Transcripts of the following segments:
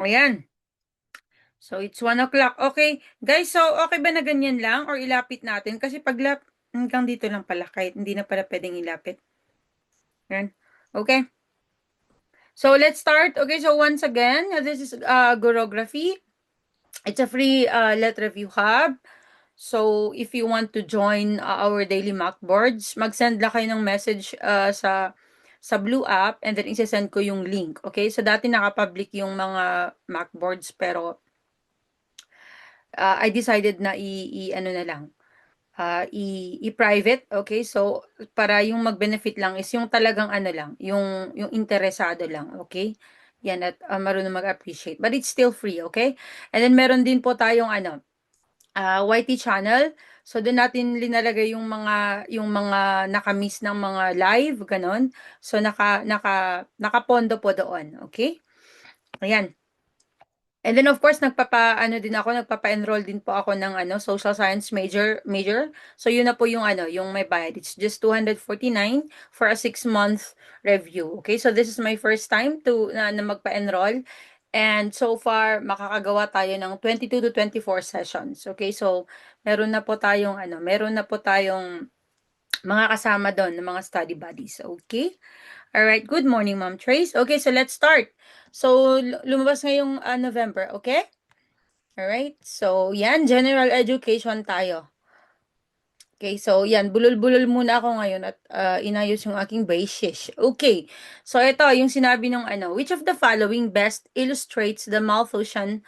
Ayan. So, it's 1 o'clock. Okay. Guys, so okay ba na ganyan lang or ilapit natin? Kasi hanggang dito lang pala kahit hindi na pala pwedeng ilapit. Ayan. Okay. So, let's start. Okay, so once again, this is Gurography. It's a free let review hub. So, if you want to join our daily mock boards, mag-send lang kayo ng message sa Blue app and then isa-send ko yung link. Okay? So, dati naka-public yung mga mock boards pero I decided na ano na lang, i-private. Okay? So, para yung mag-benefit lang is yung talagang ano lang, yung interesado lang. Okay? Yan, at marunong mag-appreciate. But it's still free. Okay? And then, meron din po tayong YT channel. So doon natin linalagay yung mga naka-miss ng mga live, ganon. So nakapondo po doon, okay? Ayan. And then of course nagpapa-enroll din po ako ng social science major. So yun na po yung yung may bayad. It's just 249 for a 6-month review. Okay? So this is my first time na magpa-enroll. And so far makakagawa tayo ng 22 to 24 sessions. Okay? So meron na po tayong mga kasama doon ng mga study buddies. Okay? All right. Good morning, Ma'am Trace. Okay, so let's start. So, lumabas ngayong November, okay? All right. So, yan, general education tayo. Okay, so yan, bulol-bulol muna ako ngayon at inayos yung aking basis. Okay, so ito, yung sinabi ng which of the following best illustrates the Malthusian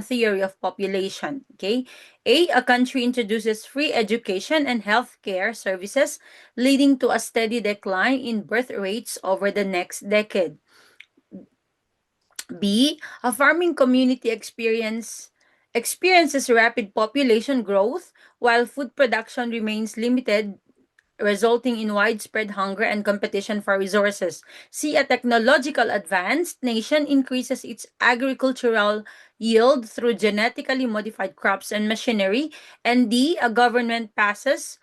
theory of population? Okay, A country introduces free education and healthcare services, leading to a steady decline in birth rates over the next decade. B, a farming community experiences rapid population growth while food production remains limited, resulting in widespread hunger and competition for resources. C, a technological advanced nation increases its agricultural yield through genetically modified crops and machinery. And D, a government passes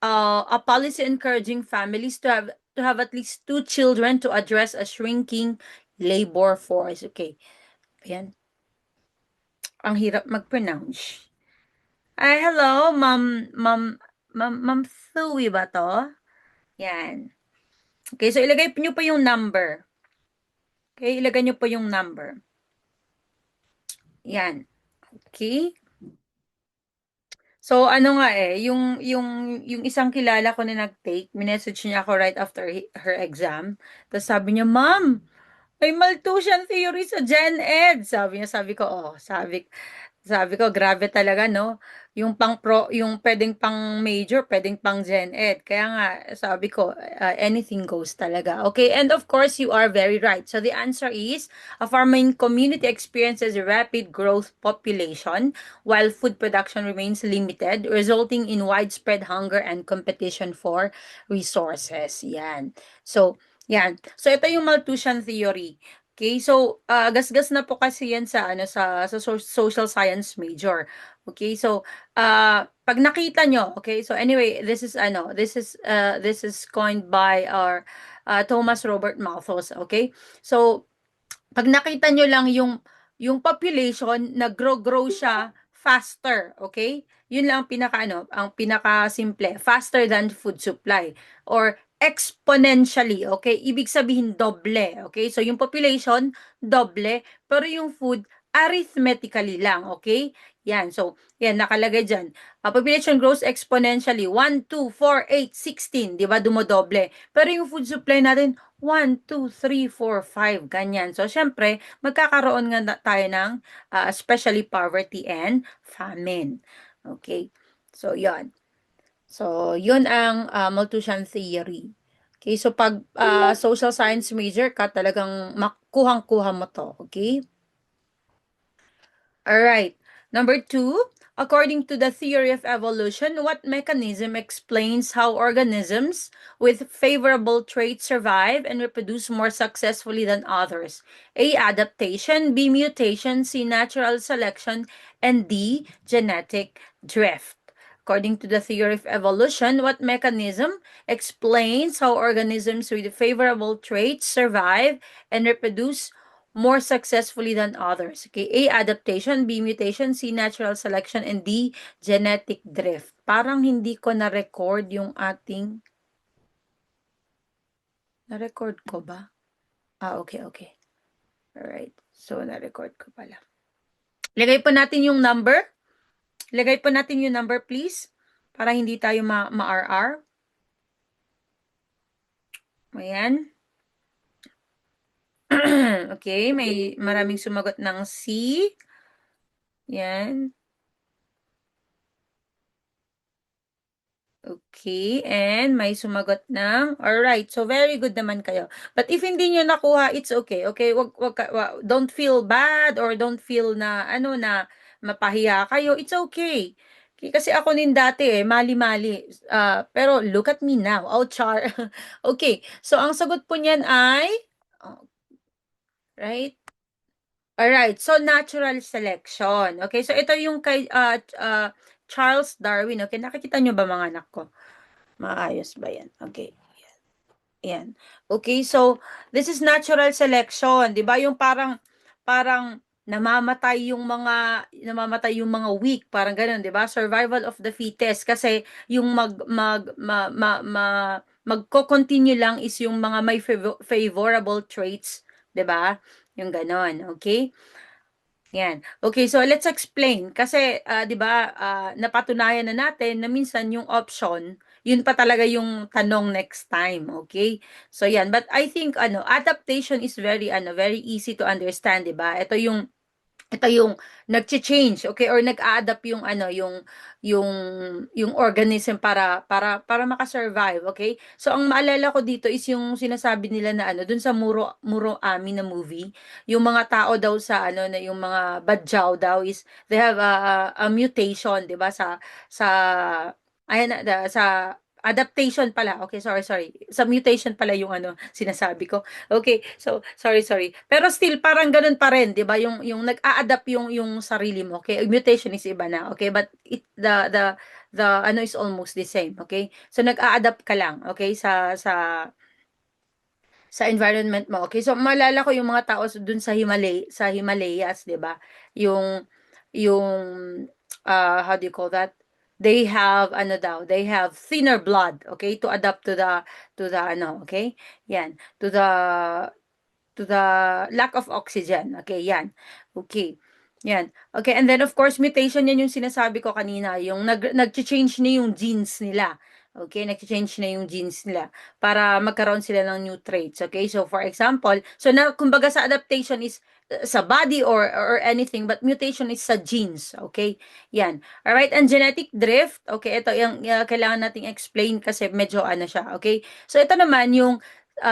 a policy encouraging families to have at least 2 children to address a shrinking labor force. Okay. Ayan. Ang hirap mag-pronounce. Ay, hello, Ma'am Thuy ba to? Yan. Okay, so ilagay niyo po yung number. Okay, ilagay niyo po yung number. Yan. Okay. So, ano nga yung isang kilala ko na nag-take, minessage niya ako right after her exam. Tapos sabi niya, Ma'am, may Malthusian theory sa Gen Ed. Sabi ko, sabi ko, grabe talaga, no? Yung pwedeng pang major, pwedeng pang Gen Ed. Kaya nga, sabi ko, anything goes talaga. Okay, and of course, you are very right. So the answer is, a farming community experiences rapid growth population while food production remains limited, resulting in widespread hunger and competition for resources. Yan. So, yan. So, ito yung Malthusian theory. Okay, so gasgas na po kasi 'yan sa social science major. Okay, so pag nakita nyo, okay, so anyway, this is coined by our Thomas Robert Malthus, okay? So pag nakita nyo lang yung population naggrow siya faster, okay? Yun lang ang pinaka simple, faster than food supply or exponentially, okay? Ibig sabihin doble, okay? So yung population doble, pero yung food arithmetically lang, okay? Yan, so yan nakalagay diyan. Population grows exponentially 1, 2, 4, 8, 16, 'di ba? Dumodoble. Pero yung food supply natin 1, 2, 3, 4, 5, ganyan. So, syempre, magkakaroon nga tayo ng especially poverty and famine. Okay? So, yon. So, yun ang Malthusian theory. Okay, so pag social science major ka, talagang makuhang-kuha mo to. Okay? Alright. Number 2, according to the theory of evolution, what mechanism explains how organisms with favorable traits survive and reproduce more successfully than others? A, adaptation, B, mutation, C, natural selection, and D, genetic drift. According to the theory of evolution, what mechanism explains how organisms with favorable traits survive and reproduce more successfully than others. Okay, A, adaptation, B, mutation, C, natural selection, and D, genetic drift. Parang hindi ko na-record yung ating, na-record ko ba? Okay, okay. Alright. So, na-record ko pala. Lagay po natin yung number. Lagay po natin yung number, please. Para hindi tayo ma-RR. Ayan. Okay, may maraming sumagot ng C. Yan. Okay, and may sumagot ng alright. So very good naman kayo. But if hindi niyo nakuha, it's okay. Okay, don't feel bad or don't feel na ano na mapahiya kayo. It's okay. Okay, kasi ako din dati mali-mali. Pero look at me now. Oh, char. Okay. So ang sagot po niyan ay right? Alright, so natural selection. Okay, so ito yung kay Charles Darwin. Okay, nakikita nyo ba mga anak ko? Maayos ba yan? Okay. Yan. Okay, so this is natural selection, 'di ba? Yung parang namamatay yung mga weak, parang ganoon, 'di ba? Survival of the fittest kasi yung magko-continue lang is yung mga may favorable traits, 'di ba? Yung ganoon, okay? Yan. Okay, so let's explain. Kasi, 'di ba, napatunayan na natin na minsan yung option, yun pa talaga yung tanong next time, okay? So yan, but I think adaptation is very easy to understand, 'di ba? Ito yung nagche-change, okay, or nag-a-adapt yung yung yung organism para makasurvive, okay? So ang maalala ko dito is yung sinasabi nila na dun sa Muro Ami na movie, yung mga tao daw sa na yung mga badyaw daw is they have a mutation, 'di ba, sa ayan sa adaptation pala. Okay, sorry. Sa mutation pala yung sinasabi ko. Okay, so sorry. Pero still parang ganun pa rin, 'di ba? Yung nag-a-adapt yung sarili mo. Okay, mutation is iba na. Okay, but the is almost the same. Okay, so nag-a-adapt ka lang. Okay, sa environment mo. Okay, so maalala ko yung mga tao dun sa Himalayas, 'di ba? Yung how do you call that? They have they have thinner blood, okay, to adapt to the okay? Yan, to the lack of oxygen. Okay, yan. Okay. Yan. Okay, and then of course mutation yan yung sinasabi ko kanina, yung nag-change na yung genes nila. Okay, nag-change na yung genes nila para magkaroon sila ng new traits. Okay, so for example, so na kumbaga sa adaptation is sa body or anything, but mutation is sa genes. Okay, yan. All right, and genetic drift. Okay, ito yung kailangan nating explain kasi medyo siya. Okay, so ito naman yung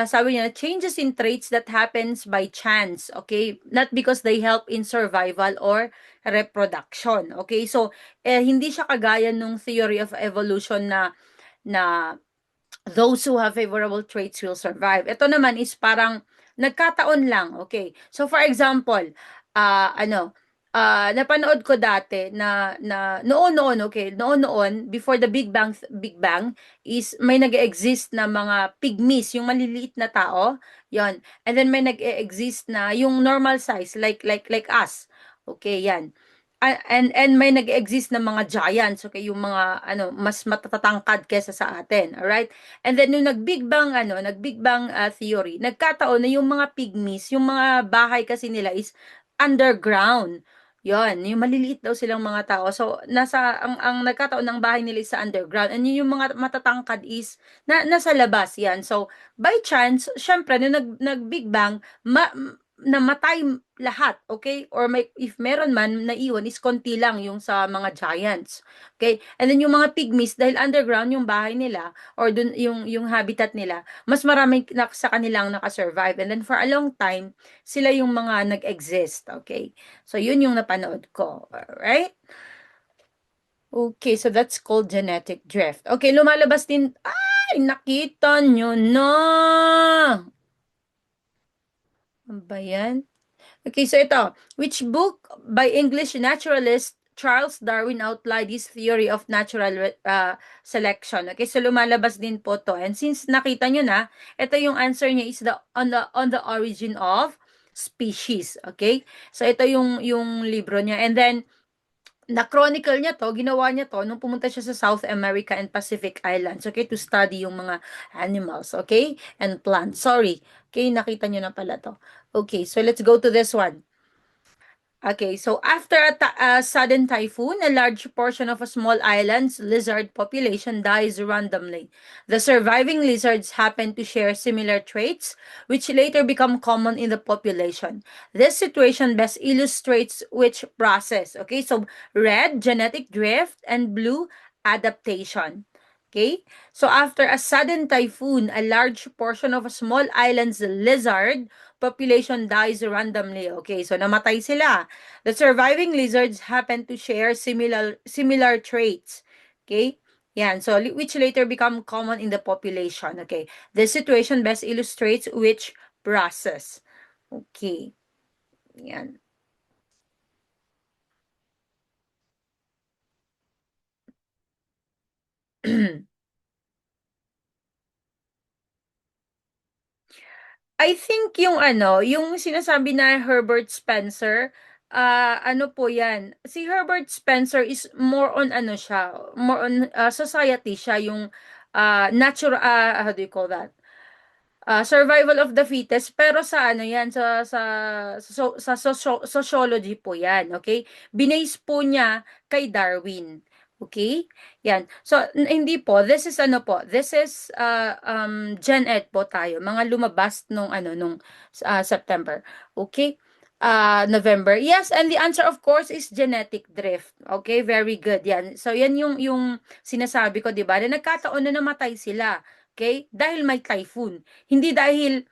sabi niya, changes in traits that happens by chance, okay? Not because they help in survival or reproduction, okay? So, hindi siya kagaya nung theory of evolution na those who have favorable traits will survive. Ito naman is parang nagkataon lang, okay? So for example, napanood ko dati na noon okay, noon before the Big Bang is may nag-exist na mga pygmies, yung maliliit na tao, 'yon. And then may nag-exist na yung normal size like us. Okay, 'yan. And may nag-exist na mga giants, okay, yung mga mas matatatangkad kaysa sa atin, all right? And then nung nag-Big Bang theory, nagkataon na yung mga pygmies, yung mga bahay kasi nila is underground. 'Yon, yung maliliit daw silang mga tao. So ang nagkataon ng bahay nila is sa underground. And yung mga matatangkad is nasa labas 'yan. So by chance, syempre nung nag-Big Bang, namatay lahat, okay? Or if meron man naiwan is konti lang yung sa mga giants. Okay? And then yung mga pygmies dahil underground yung bahay nila or dun yung habitat nila, mas marami sa kanilang naka-survive. And then for a long time, sila yung mga nag-exist, okay? So yun yung napanood ko. Alright? Okay, so that's called genetic drift. Okay, lumalabas din, ay, nakita nyo na! Ano ba yan? Okay, so ito. Which book by English naturalist Charles Darwin outlined his theory of natural selection? Okay, so lumalabas din po to. And since nakita nyo na, ito yung answer niya is on the origin of species. Okay? So ito yung libro niya. And then na-chronicle niya 'to, ginawa niya 'to nung pumunta siya sa South America and Pacific Islands, okay, to study yung mga animals, okay, and plants. Sorry, okay, nakita niyo na pala 'to. Okay, so let's go to this one. Okay, so after a sudden typhoon, a large portion of a small island's lizard population dies randomly. The surviving lizards happen to share similar traits, which later become common in the population. This situation best illustrates which process. Okay, so red, genetic drift, and blue, adaptation. Okay, so after a sudden typhoon, a large portion of a small island's lizard population dies randomly. Okay, so namatay sila. The surviving lizards happen to share similar traits. Okay? Yan. So, which later become common in the population. Okay. This situation best illustrates which process. Okay. Yan. I think yung ano, yung sinasabi na Herbert Spencer, ano po yan, si Herbert Spencer is more on ano siya, more on society siya, yung natural, how do you call that? Survival of the fittest, pero sa ano yan, sa sociology po yan, okay? Binase po niya kay Darwin. Okay? Yan. So, hindi po, this is ano po, this is Gen Ed po tayo, mga lumabas nung ano, nung September. Okay? November. Yes, and the answer of course is genetic drift. Okay, very good. Yan. So, yan yung sinasabi ko, 'di ba? Na nagkataon na namatay sila. Okay? Dahil may typhoon. Hindi dahil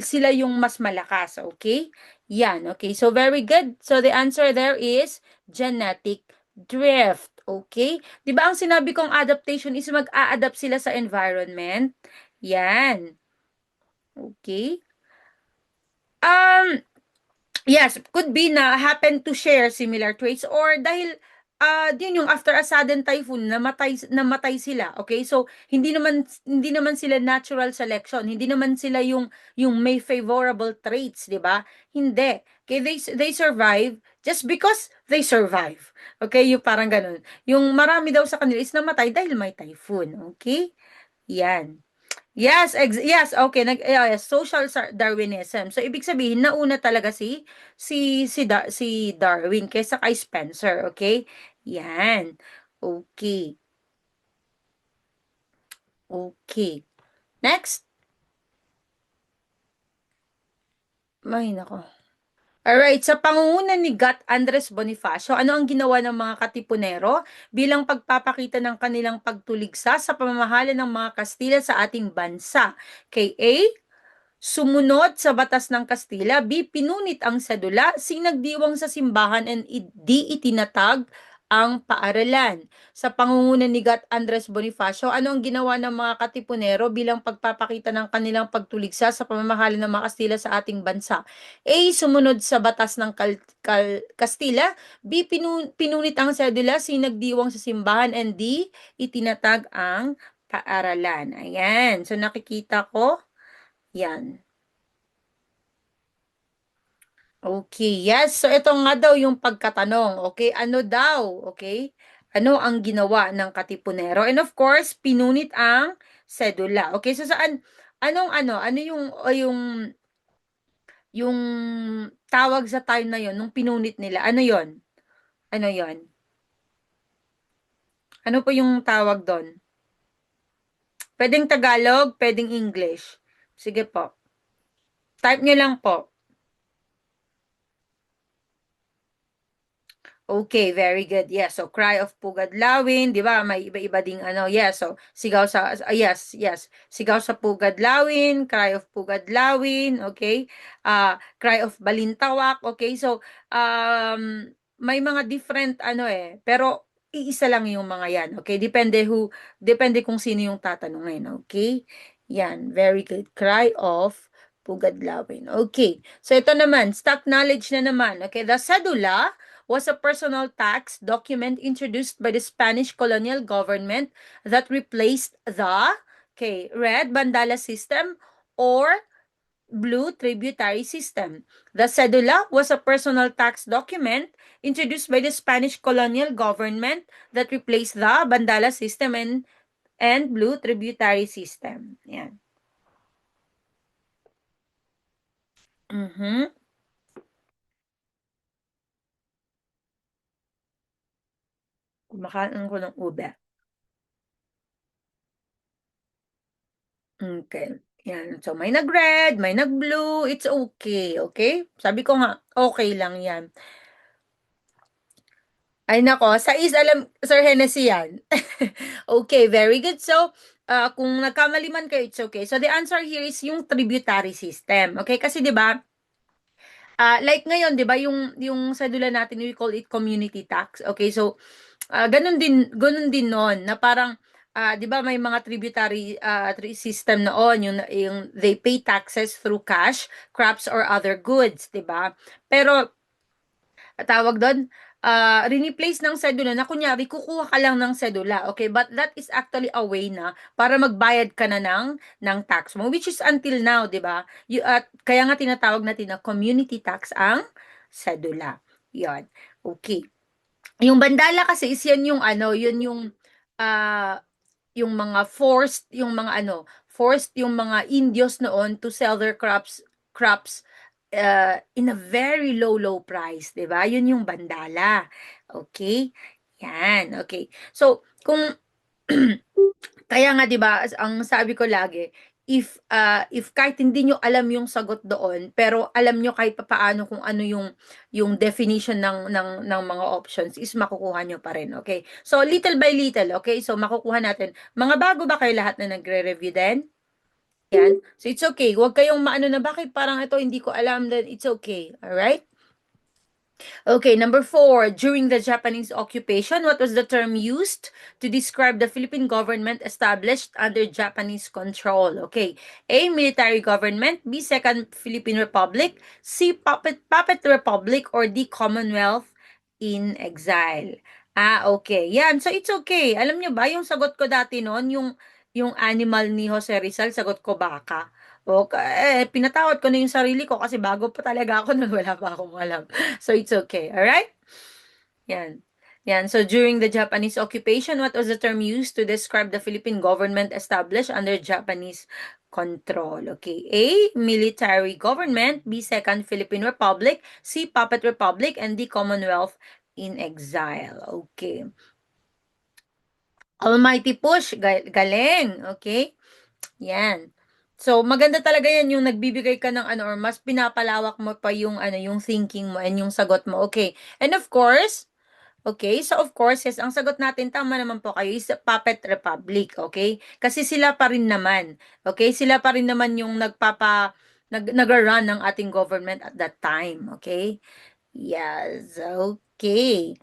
sila yung mas malakas, okay? Yan, okay. So very good. So the answer there is genetic drift, okay? 'Di ba ang sinabi kong adaptation is mag-a-adapt sila sa environment? Yan. Okay? Um Yes, could be na happen to share similar traits or dahil yun yung after a sudden typhoon namatay sila. Okay? So hindi naman sila natural selection. Hindi naman sila yung may favorable traits, 'di ba? Hindi. Okay, they survive just because they survive. Okay, yung parang ganun. Yung marami daw sa kanila is namatay dahil may typhoon. Okay? Yan. Yes, okay, social Darwinism. So ibig sabihin nauna talaga si Darwin kaysa kay Spencer, okay? Yan. Okay. Okay. Next. Ay, nako. Alright, sa pangunguna ni Gat Andres Bonifacio, ano ang ginawa ng mga Katipunero bilang pagpapakita ng kanilang pagtuligsa sa pamamahala ng mga Kastila sa ating bansa? Kay A, sumunod sa batas ng Kastila, B. Pinunit ang sedula, C. Nagdiwang sa simbahan, and D. Itinatag ang paaralan. Sa pangunguna ni Gat Andres Bonifacio, ano ang ginawa ng mga Katipunero bilang pagpapakita ng kanilang pagtuligsa sa pamamahala ng mga Kastila sa ating bansa? A. Sumunod sa batas ng Kastila, B. Pinunit ang sedula, C. Nagdiwang sa simbahan, and D. Itinatag ang paaralan. Ayan. So nakikita ko, yan. Okay, yes. So ito nga daw yung pagkatanong. Okay, ano daw? Okay? Ano ang ginawa ng Katipunero? And of course, pinunit ang sedula. Okay, so saan ano yung tawag sa time na yon nung pinunit nila? Ano yon? Ano yon? Ano po yung tawag doon? Pwedeng Tagalog, pwedeng English. Sige po. Type nyo lang po. Okay, very good. Yes, so Cry of Pugadlawin, 'di ba? May iba-iba ding ano. Yes, so Sigaw sa yes. Sigaw sa Pugadlawin, Cry of Pugadlawin, okay? Cry of Balintawak, okay? So may mga different ano pero iisa lang yung mga 'yan, okay? Depende kung sino yung tatanungin, okay? Yan, very good. Cry of Pugadlawin. Okay. So ito naman, stock knowledge na naman. Okay, the cedula was a personal tax document introduced by the Spanish colonial government that replaced the red bandala system or blue tributary system. The cedula was a personal tax document introduced by the Spanish colonial government that replaced the bandala system and blue tributary system. Yan. Mhm. Kumakain ko ng ube. Okay. Yan. So, may nag-red, may nag-blue, it's okay, okay? Sabi ko nga, okay lang yan. Ay nako, sais alam Sir Hennessy yan. Okay, very good. So, kung nagkamali man kayo, it's okay. So, the answer here is yung tributary system. Okay, kasi 'di ba, like ngayon 'di ba, yung sedula natin, we call it community tax. Okay, so ganun din noon na parang 'di ba may mga tributary system noon yung they pay taxes through cash, crops or other goods, 'di ba? Pero tawag doon, riniplace ng sedula na kunyari kukuha ka lang ng sedula, okay? But that is actually a way na para magbayad ka na ng tax mo, which is until now, 'di ba? Kaya nga tinatawag natin na community tax ang sedula. 'Yon. Okay. Yung bandala kasi is yan yung ano, yun ah, yung mga forced yung mga Indios noon to sell their crops in a very low price, 'di ba? Yun yung bandala. Okay? Yan, okay. So, kung kaya nga 'di ba, ang sabi ko lagi, if kahit hindi niyo alam yung sagot doon, pero alam niyo kahit papaano kung ano yung definition ng mga options is makukuha niyo pa rin, okay? So little by little, okay? So makukuha natin. Mga bago ba kayo lahat na nagre-review din? Yan. So it's okay. Huwag kayong maano na bakit parang ito hindi ko alam, then it's okay. All right? Okay, number 4. During the Japanese occupation, what was the term used to describe the Philippine government established under Japanese control? Okay. A. Military government. B. Second Philippine Republic. C. Puppet Republic. Or D. Commonwealth in exile. Okay. Yan. So, it's okay. Alam nyo ba, yung sagot ko dati noon, yung animal ni Jose Rizal, sagot ko baka. Okay, pinatawad ko na yung sarili ko kasi bago pa talaga ako nun, wala pa akong alam. So it's okay. All right? Yan. Yan. So during the Japanese occupation, what was the term used to describe the Philippine government established under Japanese control? Okay. A. Military government. B. Second Philippine Republic. C. Puppet Republic. And D. Commonwealth in exile. Okay. Almighty push. Galing. Okay. Yan. So, maganda talaga yan yung nagbibigay ka ng ano or mas pinapalawak mo pa yung ano, yung thinking mo and yung sagot mo. Okay. And of course, okay, so of course, yes, ang sagot natin, tama naman po kayo, is Puppet Republic, okay? Kasi sila pa rin naman, okay? Sila pa rin naman yung nag-run ng ating government at that time, okay? Yes, okay.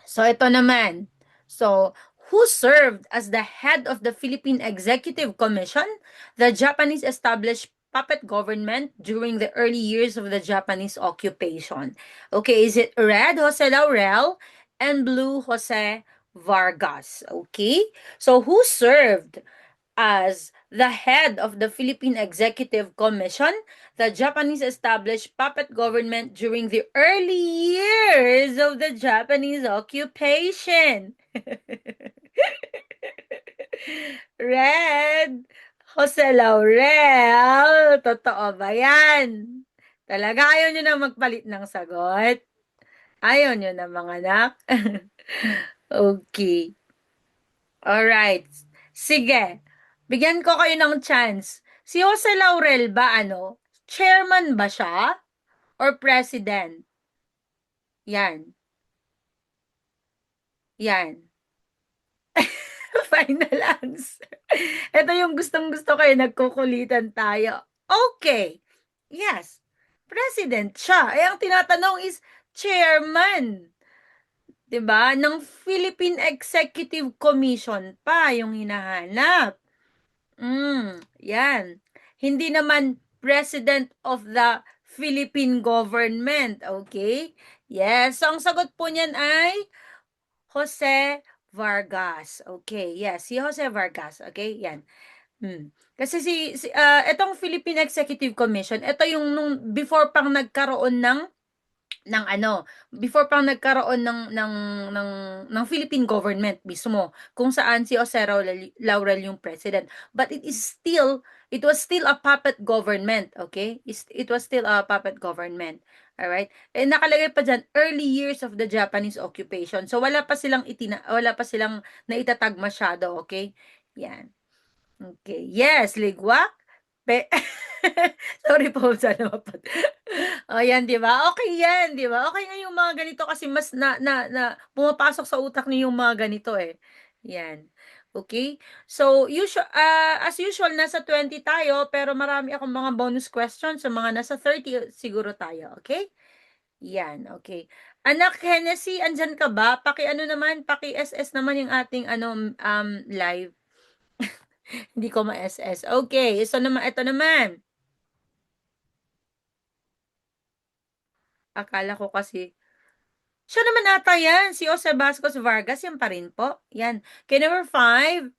So, ito naman. So, who served as the head of the Philippine Executive Commission, the Japanese established puppet government during the early years of the Japanese occupation? Okay, is it red, Jose Laurel, and blue, Jose Vargas? Okay, so who served as the head of the Philippine Executive Commission, the Japanese established puppet government during the early years of the Japanese occupation? Red, Jose Laurel, totoo ba yan? Talaga ayaw nyo na magpalit ng sagot? Ayaw nyo na mga anak? Okay. Alright. Sige. Bigyan ko kayo ng chance. Si Jose Laurel ba chairman ba siya or president? Yan. Yan. Final answer. Ito yung gustong-gusto kayo, nagkukulitan tayo. Okay. Yes. President siya. Ang tinatanong is chairman. 'Di ba? Ng Philippine Executive Commission pa yung hinahanap. Yan. Hindi naman President of the Philippine Government, okay? Yes, so ang sagot po niyan ay Jose Vargas. Okay, yes, si Jose Vargas, okay? Yan. Kasi etong Philippine Executive Commission, ito yung nung before pang nagkaroon ng ano, before pang nagkaroon ng Philippine government mismo, kung saan si Jose Laurel yung president. But it was still a puppet government, okay? It was still a puppet government. Alright? Eh, nakalagay pa dyan, early years of the Japanese occupation. So, wala pa silang naitatag masyado, okay? Yan. Okay. Yes, ligwak. Pe Sorry po, sana mapat oh, yan, 'di ba? Okay yan, 'di ba? Okay nga yung mga ganito kasi mas na pumapasok sa utak niyo yung mga ganito, eh. Yan. Okay? So, as usual, nasa 20 tayo, pero marami akong mga bonus questions, so mga nasa 30 siguro tayo, okay? Yan, okay. Anak Hennessy, andiyan ka ba? Paki-ano naman, paki-SS naman yung ating ano, live. Hindi ko ma-SS. Okay, so naman, ito naman. Akala ko kasi, siya naman ata yan, si Jose Vasquez Vargas, yan pa rin po. Yan. Okay, number 5.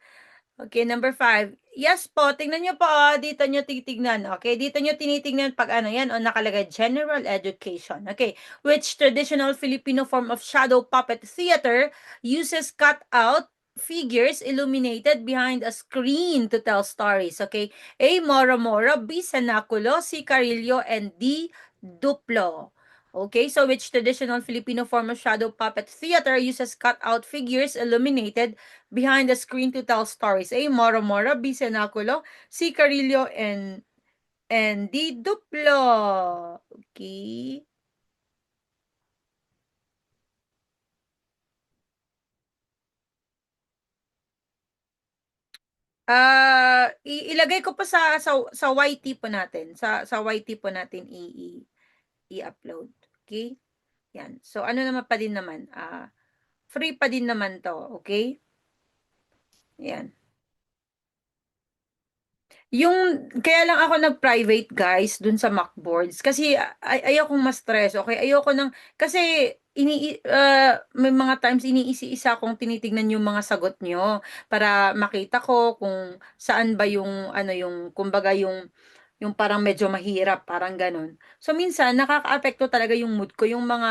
Okay, number 5. Yes po, tingnan nyo po, dito nyo titignan. Okay, dito nyo tinitignan pag ano yan, o nakalagay, general education. Okay, which traditional Filipino form of shadow puppet theater uses cut-out figures illuminated behind a screen to tell stories. Okay, A. Moro Moro, B. Senaculo, C. Carillo, and D. Duplo. Okay, so which traditional Filipino form of shadow puppet theater uses cut-out figures illuminated behind the screen to tell stories? A. Moro Moro, B. Cenaculo, C. Carillo, and D. Duplo. Okay. Ilagay ko pa sa YT po natin. Sa YT po natin i-upload. Okay? Yan. So ano naman pa din naman? Free pa din naman 'to, okay? Yan. Yung kaya lang ako nag-private guys dun sa Macboards kasi ayokong ma-stress, okay? Ayoko ng kasi may mga times iniisi-isa kong tinitignan yung mga sagot nyo para makita ko kung saan ba yung ano yung kumbaga yung parang medyo mahirap, parang gano'n. So, minsan nakakaapekto talaga yung mood ko, yung mga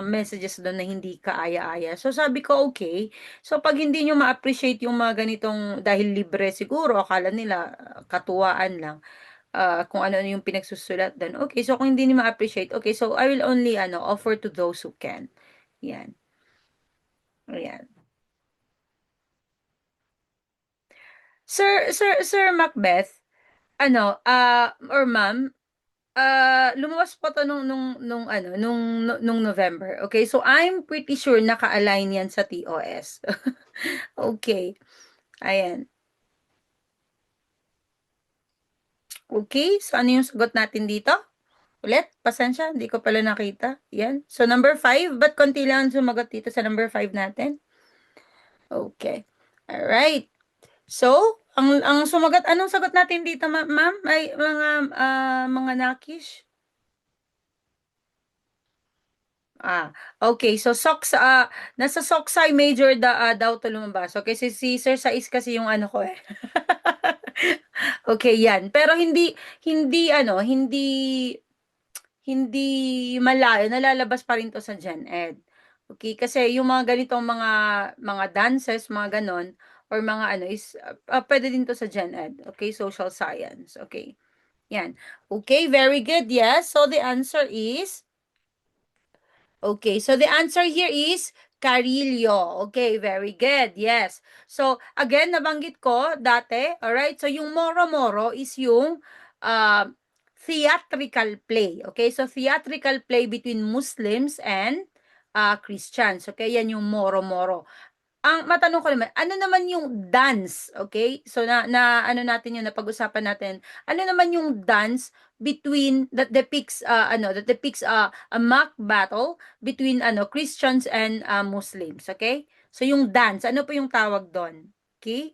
messages do'n na hindi kaaya-aya. So, sabi ko, okay. So, 'pag hindi niyo ma-appreciate yung mga ganitong dahil libre siguro, akala nila katuwaan lang, kung ano-ano yung pinagsusulat do'n. Okay, so kung hindi niyo ma-appreciate, okay, so I will only ano, offer to those who can. 'Yan, ayan. Sir Macbeth, ano, or ma'am, lumabas po 'to nung ano, nung November, okay? So, I'm pretty sure naka-align 'yan sa TOS. Okay, ayan. Okay, so ano yung sagot natin dito? Ulit, pasensya, hindi ko pala nakita. Yan. So, number 5, ba't konti lang sumagot dito sa number 5 natin? Okay. Alright. So, ang sumagot, anong sagot natin dito, ma'am? Ay, mga nakish? Okay. So, nasa Soksay major daw to lumabas. Okay, si Sir Sais kasi yung ano ko eh. Okay, yan. Pero hindi ano, hindi malayo, nalalabas pa rin 'to sa Gen-Ed. Okay, kasi yung mga ganitong mga dances, mga gano'n or mga ano is, puwede din 'to sa Gen-Ed, okay, social science, okay, 'yan. Okay, very good, yes. So the answer is okay, so the answer here is Carillo. Okay, very good. Yes. So, again, nabanggit ko dati, alright? So, yung Moro-Moro is yung theatrical play. Okay, so theatrical play between Muslims and Christians. Okay, yan yung Moro-Moro. Ang matanong ko naman, ano naman yung dance, okay? So na ano natin yun, napag-usapan natin. Ano naman yung dance that depicts a mock battle between Christians and Muslims, okay? So yung dance, ano po yung tawag doon? Okay?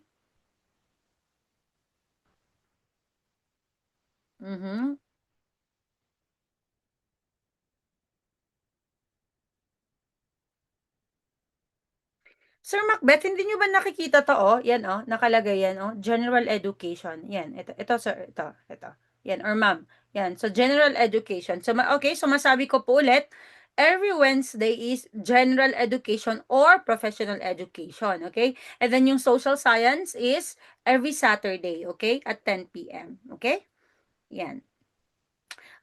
Mhm. Sir Macbeth, hindi niyo ba nakikita 'to, oh? Yan, oh, nakalagay yan, oh, general education. Yan, ito sir, ito. Yan, or ma'am. Yan, so general education. So, okay, so masabi ko po ulit, every Wednesday is general education or professional education, okay? And then yung social science is every Saturday, okay? At 10 p.m., okay? Yan.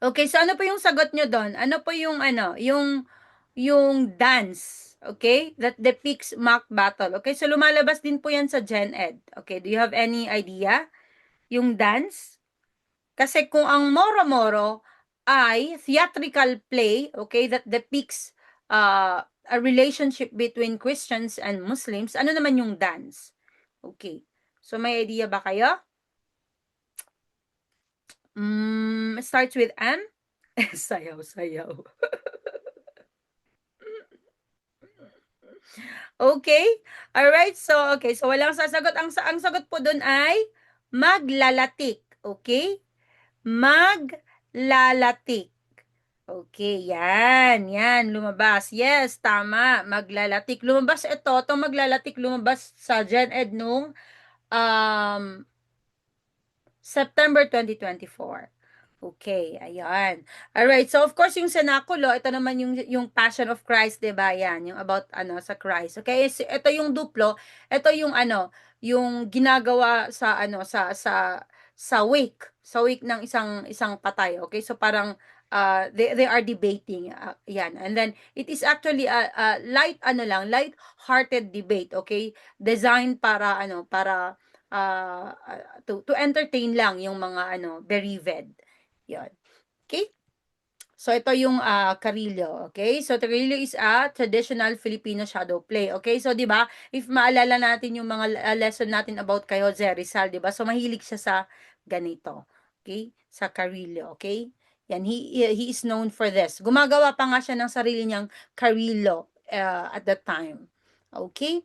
Okay, so ano po yung sagot nyo doon? Ano po yung ano, yung dance, okay? That depicts mock battle. Okay, so lumalabas din po yan sa Gen Ed. Okay, do you have any idea? Yung dance? Kasi kung ang Moro-Moro ay theatrical play, okay, that depicts a relationship between Christians and Muslims, ano naman yung dance? Okay. So may idea ba kayo? Starts with M? Sayaw, sayaw. Okay? Alright, so, okay, so walang sasagot. Ang sagot po dun ay maglalatik. Okay? Maglalatik. Okay, yan, lumabas. Yes, tama, maglalatik. Lumabas itong maglalatik, lumabas sa Gen Ed nung um, September 2024. Okay, ayan. Alright, so of course yung senakulo, ito naman yung Passion of Christ, 'di ba? Yan, yung about ano sa Christ. Okay, ito yung duplo, ito yung ano, yung ginagawa sa ano sa wake ng isang patay. Okay? So parang they are debating yan. And then it is actually a light ano lang, light-hearted debate, okay? Designed para ano, para to entertain lang yung mga ano, bereaved. Yun. Okay? So, ito yung Carillo. Okay? So, Carillo is a traditional Filipino shadow play. Okay? So, di ba, if maalala natin yung mga lesson natin about kay Jose Rizal, di ba? So, mahilig siya sa ganito. Okay? Sa Carillo. Okay? Yan, he is known for this. Gumagawa pa nga siya ng sarili niyang Carillo at that time. Okay?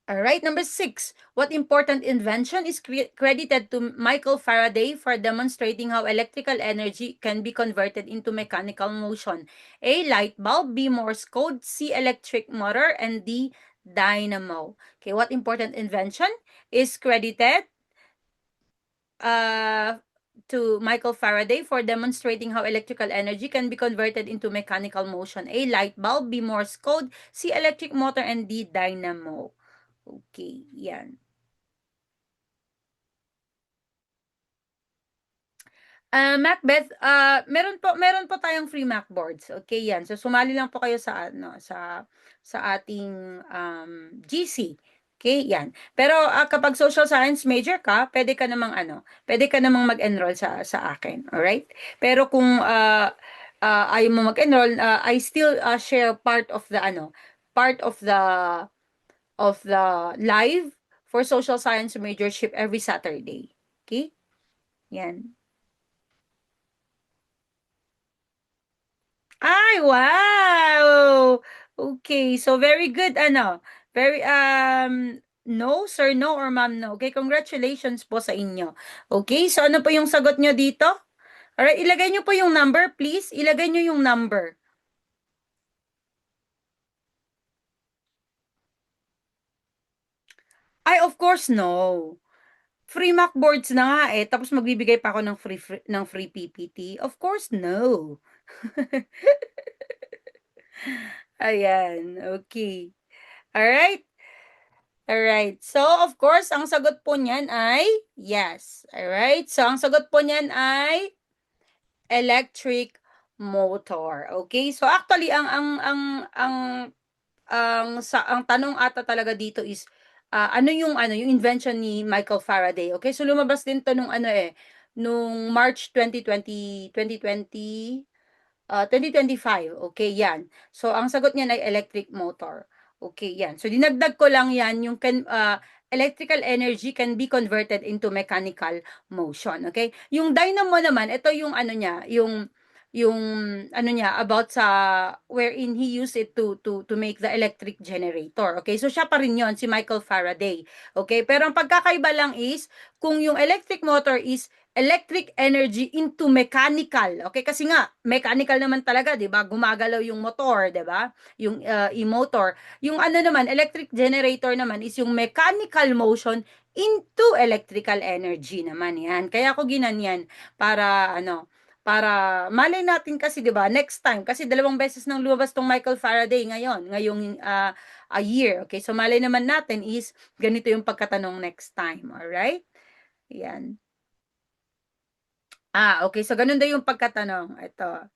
All right, number 6. What important invention is credited to Michael Faraday for demonstrating how electrical energy can be converted into mechanical motion? A. Light bulb. B. Morse code. C. Electric motor. And D. Dynamo. Okay, what important invention is credited to Michael Faraday for demonstrating how electrical energy can be converted into mechanical motion? A. Light bulb. B. Morse code. C. Electric motor. And D. Dynamo. Okay, yan. Macbeth, meron po tayong free Macboards. Okay, yan. So sumali lang po kayo sa ano sa ating GC. Okay, yan. Pero kapag social science major ka, pwede ka namang mag-enroll sa akin. All right? Pero kung ayaw mo mag-enroll, I still share part of the live for social science majorship every Saturday. Okay? Yan. Ay, wow! Okay, so very good, very, no, sir, no, or ma'am, no. Okay, congratulations po sa inyo. Okay, so ano po yung sagot nyo dito? Alright, ilagay nyo po yung number, please. Ilagay nyo yung number. Ay, of course, no. Free Macboards na nga eh, tapos magbibigay pa ako ng free PPT. Of course, no. Ayan, okay. Alright. Alright. So, of course, ang sagot po niyan ay yes. Alright. So, ang sagot po niyan ay electric motor. Okay? So, actually, ang tanong ata talaga dito is yung invention ni Michael Faraday. Okay? So, lumabas din to nung March 2025. Okay, yan. So, ang sagot niyan ay electric motor. Okay, yan. So, dinagdag ko lang yan, yung electrical energy can be converted into mechanical motion. Okay? Yung dynamo naman, ito yung yung about sa wherein he used it to make the electric generator. Okay? So, siya pa rin yon, si Michael Faraday. Okay? Pero ang pagkakaiba lang is, kung yung electric motor is electric energy into mechanical. Okay, kasi nga mechanical naman talaga, 'di ba? Gumagalaw yung motor, 'di ba? Yung e-motor. Yung ano naman, electric generator naman is yung mechanical motion into electrical energy naman 'yan. Kaya ako ginanyan para ano, para malay natin kasi 'di ba, next time kasi dalawang beses nang lumabas tong Michael Faraday ngayon, ngayong a year. Okay, so malay naman natin is ganito yung pagkatanong next time. All right? Yan. Okay. So, ganun daw yung pagkatanong. Ito.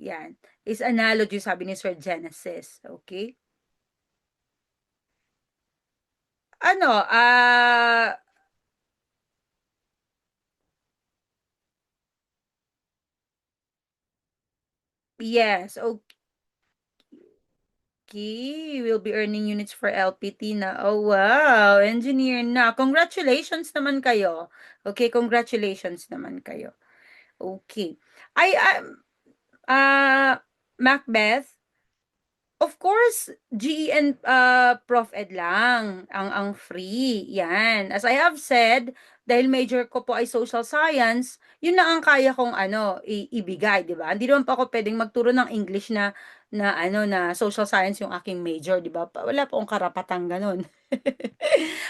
Yan. Is analogy, sabi ni Sir Genesis. Okay? Ano, yes. Okay. We'll be earning units for LPT na. Oh, wow. Engineer na. Congratulations naman kayo. Okay, congratulations naman kayo. Okay. Ay, Macbeth, of course, GE and Prof Ed lang ang free. Yan. As I have said, dahil major ko po ay social science, yun na ang kaya kong ano ibigay, 'di ba? Hindi naman pa ako pwedeng magturo ng English na ano na social science yung aking major, 'di ba? Wala po akong karapatang ganun.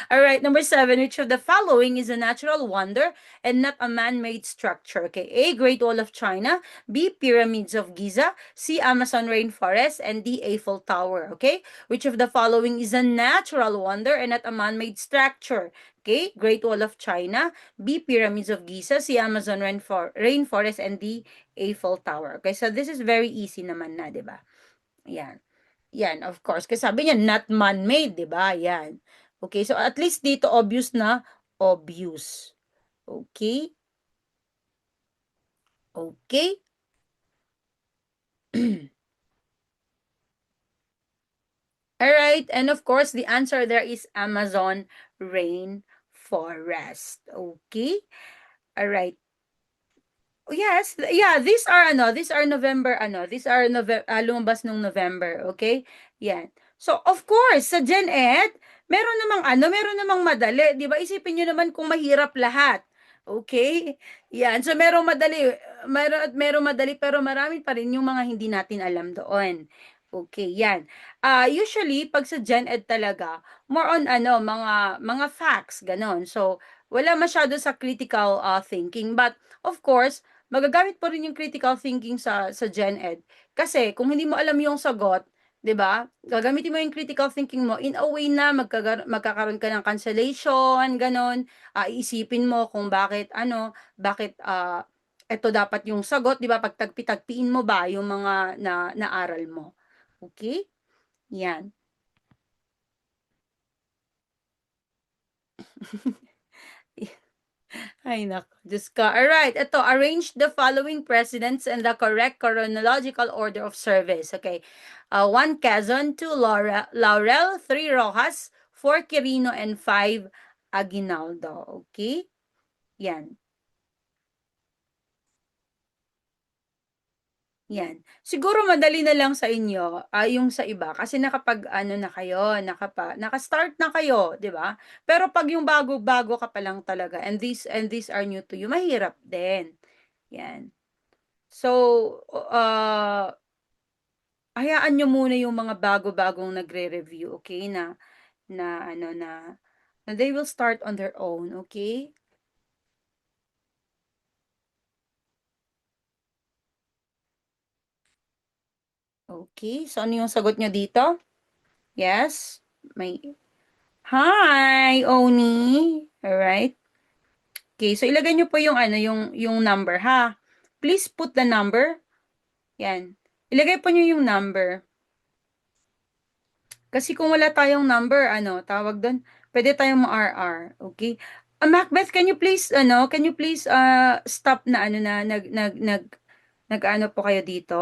All right, number 7, which of the following is a natural wonder and not a man-made structure? Okay, A, Great Wall of China, B, Pyramids of Giza, C, Amazon rainforest, and D, Eiffel Tower. Okay, which of the following is a natural wonder and not a man-made structure? Okay, Great Wall of China, B, Pyramids of Giza, C, Amazon rainforest, and D, Eiffel Tower. Okay, so this is very easy naman na, di ba? Yan. Yan, of course. Kasi sabi niya, not man-made, di ba? Yan. Okay, so at least dito obvious na obvious. Okay? Okay? All right, and of course, the answer there is Amazon rainforest. Okay? All right. Yes, yeah, these are November lumabas nung November, okay? Yan. So, of course, sa Gen Ed, meron namang madali, 'di ba? Isipin niyo naman kung mahirap lahat. Okay? Yan. So, merong madali pero marami pa rin yung mga hindi natin alam doon. Okay, yan. Usually pag sa Gen Ed talaga, more on ano, mga facts, ganon. So, wala masyado sa critical thinking, but of course, magagamit po rin yung critical thinking sa Gen Ed. Kasi kung hindi mo alam yung sagot, 'di ba? Gagamitin mo yung critical thinking mo in a way na magkakaroon ka ng cancellation, ganon. Iisipin mo kung bakit eto dapat yung sagot, 'di ba? Pagtagpi-tagpiin mo ba yung mga naaral mo. Okay? Yan. Ay, nako. Diyos ko. Alright, ito. Arrange the following presidents in the correct chronological order of service. Okay. 1, Quezon. 2, Laurel. 3, Rojas. 4, Quirino. And 5, Aguinaldo. Okay? Yan. Yan. Siguro madali na lang sa inyo, yung sa iba kasi nakapag-ano na kayo, naka-start na kayo, 'di ba? Pero 'pag yung bago-bago ka pa lang talaga and these are new to you, mahirap din. Yan. So, hayaan nyo muna yung mga bago-bagong nagre-review, okay? Na ano na they will start on their own, okay? Okay. So, ano yung sagot nyo dito? Yes? May Hi, Oni. Alright. Okay, so ilagay nyo po yung yung number ha. Please put the number. Yan. Ilagay po nyo yung number. Kasi kung wala tayong number, tawag doon, pwede tayong ma-RR. Okay? Macbeth, can you please stop na nag-ano po kayo dito,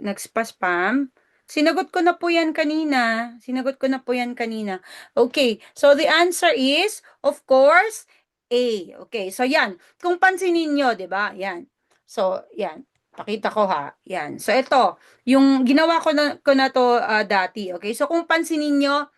nag-spam. Sinagot ko na po yan kanina. Sinagot ko na po yan kanina. Okay, so the answer is, of course, A. Okay, so yan. Kung pansinin nyo, di ba? Yan. So, yan. Pakita ko ha. Yan. So, ito. Yung ginawa ko na to dati. Okay, so kung pansinin nyo,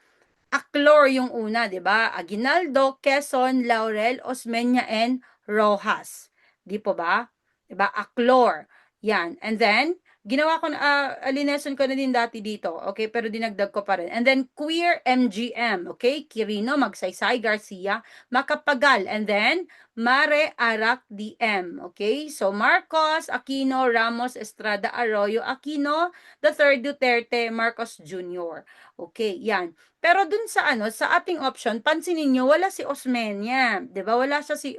Aclor yung una, di ba? Aguinaldo, Quezon, Laurel, Osmeña, and Rojas. Di po ba? Diba? Aclor. Yan. And then, ginawa ko na, lineson ko na din dati dito. Okay? Pero dinagdag ko pa rin. And then, Queer MGM. Okay? Quirino, Magsaysay, Garcia, Macapagal. And then, Mare Arac DM. Okay? So, Marcos, Aquino, Ramos, Estrada, Arroyo, Aquino, the third Duterte, Marcos Jr. Okay, yan. Pero dun sa ano, sa ating option, pansinin niyo wala si Osmeña, 'di ba? Wala si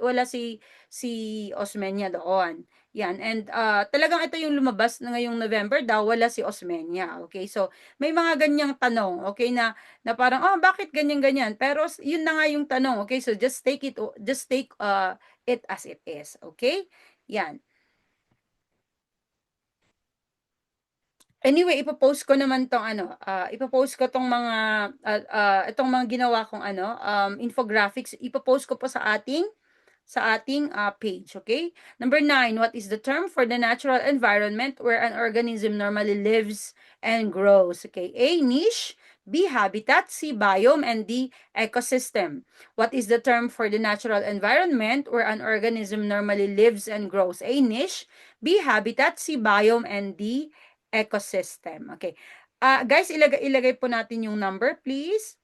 Osmeña doon. Yan. And talagang ito yung lumabas na ngayong November daw, wala si Osmeña. Okay? So, may mga ganyang tanong, okay, na parang bakit ganyan ganyan? Pero yun na nga yung tanong. Okay? So, just take it as it is. Okay? Yan. Anyway, ipo-post ko naman 'tong ano, ipo-post ko 'tong mga itong mga ginawa kong ano, infographics, ipo-post ko po sa ating page, okay? Number 9, what is the term for the natural environment where an organism normally lives and grows? Okay, A, niche, B, habitat, C, biome, and D, ecosystem. What is the term for the natural environment where an organism normally lives and grows? A, niche, B, habitat, C, biome, and D, ecosystem. Okay. Guys, ilagay po natin yung number, please.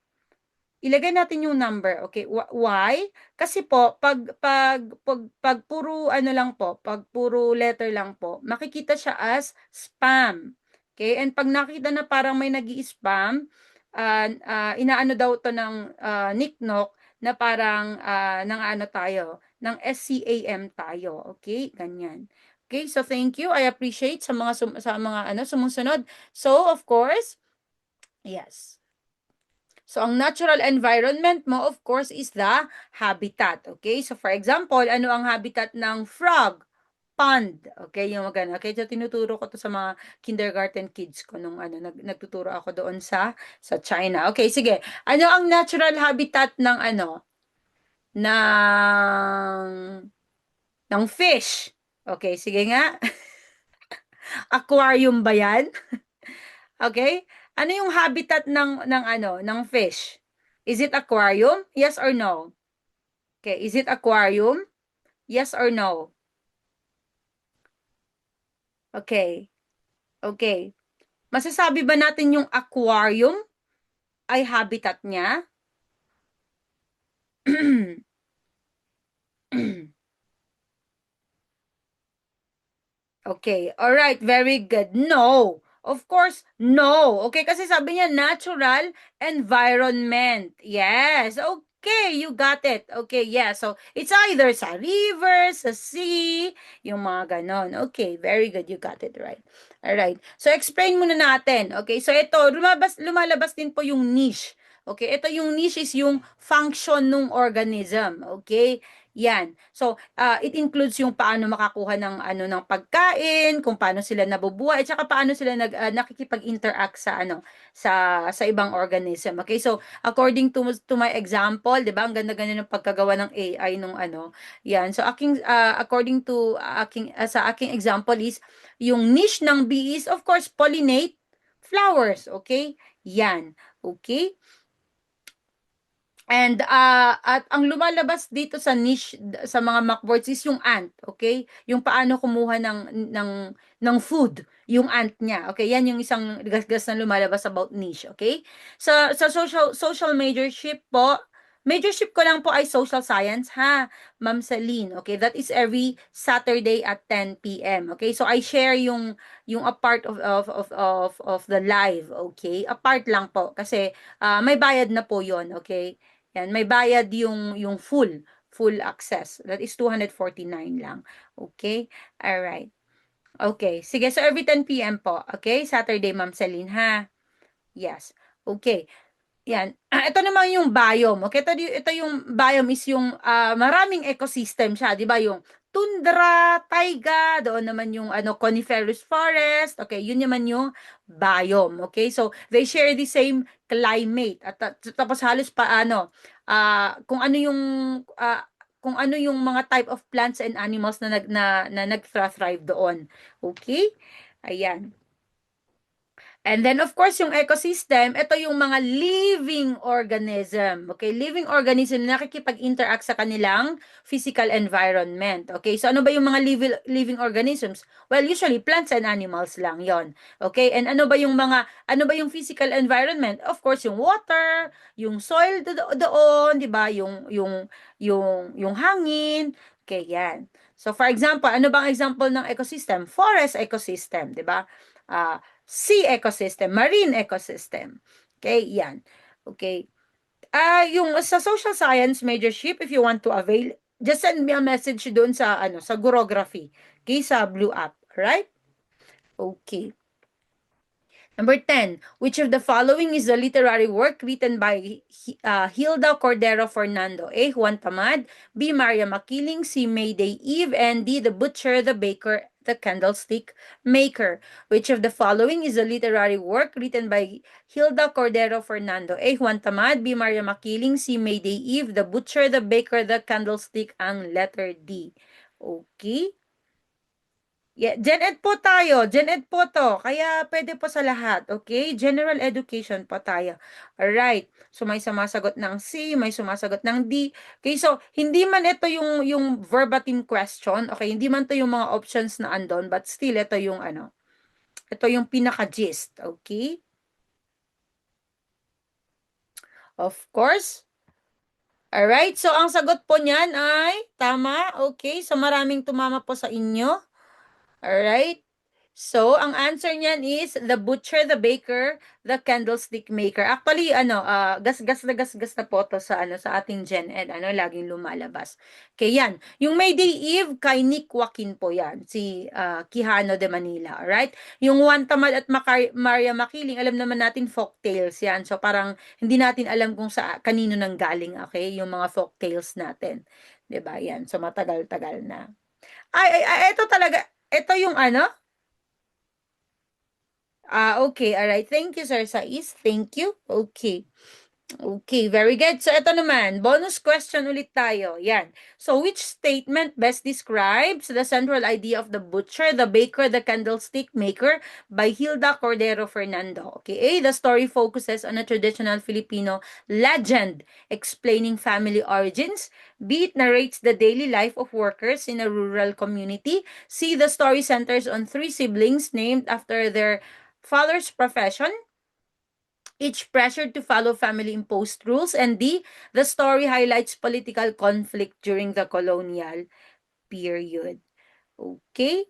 Ilagay natin yung number, okay? Why? Kasi po, pag puro ano lang po, pag puro letter lang po, makikita siya as spam. Okay? And pag nakita na parang may nag-i-spam, inaano daw to ng NICNOC na parang ng ano tayo, ng SCAM tayo. Okay? Ganyan. Okay? So thank you. I appreciate sa mga ano sumusunod. So of course, yes. So, ang natural environment mo, of course, is the habitat. Okay? So, for example, ano ang habitat ng frog? Pond. Okay? Yung magana. Okay? So, tinuturo ko to sa mga kindergarten kids ko nung ano, nagtuturo ako doon sa China. Okay, sige. Ano ang natural habitat ng ano? Ng fish. Okay, sige nga. Aquarium ba yan? Okay? Ano yung habitat ng ano, ng fish? Is it aquarium? Yes or no? Okay, is it aquarium? Yes or no? Okay. Okay. Masasabi ba natin yung aquarium ay habitat niya? Okay, alright, very good. No. Of course, no. Okay, kasi sabi niya natural environment. Yes. Okay, you got it. Okay, yeah. So, it's either sa river, sa sea, yung mga ganon. Okay, very good. You got it right. Alright. So, explain muna natin. Okay, so ito, lumalabas din po yung niche. Okay, ito yung niche is yung function ng organism. Okay, yan. So, it includes yung paano makakuha ng ano ng pagkain, kung paano sila nabubuhay, at saka paano sila nakikipag-interact sa ano sa ibang organism. Okay? So, according to my example, 'di ba? Ang ganda-ganda ng pagkagawa ng AI nung ano. Yan. So, according to sa aking example is yung niche ng bee is of course pollinate flowers. Okay? Yan. Okay? And at ang lumalabas dito sa niche sa mga mockboards is yung ant, okay? Yung paano kumuha ng food, yung ant niya. Okay, yan yung isang gasgas na lumalabas about niche, okay? Sa social majorship ko lang po ay social science ha, Ma'am Celine. Okay, that is every Saturday at 10 p.m. Okay? So I share yung a part of the live, okay? A part lang po kasi may bayad na po 'yon, okay? Yan, may bayad yung full access. That is 249 lang. Okay? All right. Okay. Sige, so every 10 p.m. po. Okay? Saturday, Ma'am Celine, ha? Yes. Okay. Yan. Ito naman yung biome. Okay, ito yung biome is yung maraming ecosystem siya, 'di ba? Yung tundra, taiga, doon naman yung ano coniferous forest. Okay, yun naman yung biome. Okay? So, they share the same climate. At tapos halos paano ah, kung ano yung mga type of plants and animals na nag-thrive doon. Okay? Ayan. And then, of course, yung ecosystem, ito yung mga living organism. Okay, living organism na nakikipag-interact sa kanilang physical environment. Okay, so ano ba yung mga living organisms? Well, usually plants and animals lang yon. Okay, and ano ba yung physical environment? Of course, yung water, yung soil doon, di ba? Yung hangin. Okay, yan. So, for example, ano bang example ng ecosystem? Forest ecosystem, di ba? Sea ecosystem, marine ecosystem. Okay, yan. Okay. Yung sa social science majorship, if you want to avail, just send me a message doon sa sa Gurography. Okay, sa Blue App, right? Okay. Number 10, which of the following is a literary work written by Hilda Cordero Fernando? A. Juan Tamad, B. Maria Makiling, C. Mayday Eve, and D. The Butcher, the Baker, the Candlestick Maker. Which of the following is a literary work written by Hilda Cordero Fernando? A. Juan Tamad, B. Maria Makiling, C. Mayday Eve, The Butcher, the Baker, the Candlestick, ang letter D. Okay? Yeah, Gen Ed po tayo. Gen Ed po to. Kaya pwede po sa lahat. Okay? General education po tayo. Alright. So may sumasagot ng C, may sumasagot ng D. Okay, so hindi man ito yung verbatim question. Okay, hindi man to yung mga options na andon, but still ito yung ito yung pinaka-gist. Okay? Of course. Alright, so ang sagot po niyan ay tama. Okay, so maraming tumama po sa inyo. Alright? So, ang answer niyan is the butcher, the baker, the candlestick maker. Actually, gasgas na gasgas na po to sa sa ating Gen Ed, laging lumalabas. Okay, yan. Yung Mayday Eve kay Nick Joaquin po yan, si Quijano de Manila, alright? Yung Juan Tamad at Maria Makiling, alam naman natin folk tales yan. So, parang hindi natin alam kung kanino nang galing, okay? Yung mga folk tales natin. 'Di ba? Yan. So, matagal-tagal na. Ito talaga, ito yung okay. All right. Thank you, Sir Sais. Thank you. Okay. Okay, very good. So, ito naman, bonus question ulit tayo. Yan. So, which statement best describes the central idea of the butcher, the baker, the candlestick maker by Hilda Cordero Fernando? Okay, A, the story focuses on a traditional Filipino legend explaining family origins. B, it narrates the daily life of workers in a rural community. C, the story centers on three siblings named after their father's profession, each pressured to follow family-imposed rules. And D, the story highlights political conflict during the colonial period. Okay?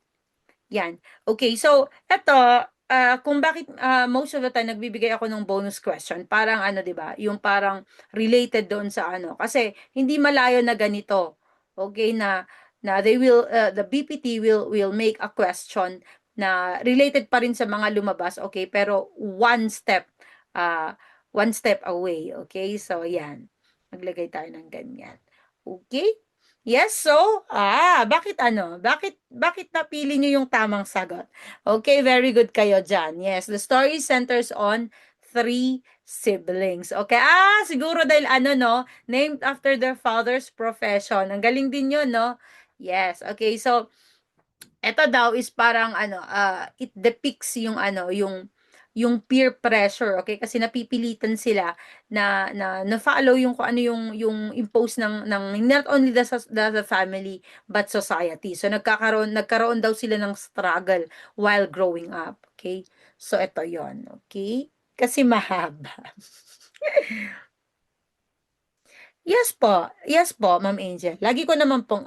Yan. Okay, so eto, kung bakit most of the time nagbibigay ako ng bonus question, parang 'di ba? Yung parang related doon sa kasi hindi malayo na ganito. Okay na the BPT will make a question na related pa rin sa mga lumabas, okay, pero uh, one step away, okay? So yan. Maglagay tayo ng ganyan. Okay? Yes, so, bakit bakit napili niyo yung tamang sagot? Okay, very good kayo dyan. Yes, the story centers on three siblings. Okay, siguro dahil no, named after their father's profession. Ang galing din yun, no? Yes, okay, so, eto daw is parang it depicts yung peer pressure, okay? Kasi napipilitan sila na follow yung kung ano yung impose ng not only the family but society. So nagkaroon daw sila ng struggle while growing up, okay? So ito 'yon, okay? Kasi mahaba. Yes po, Ma'am Angel. Lagi ko naman pong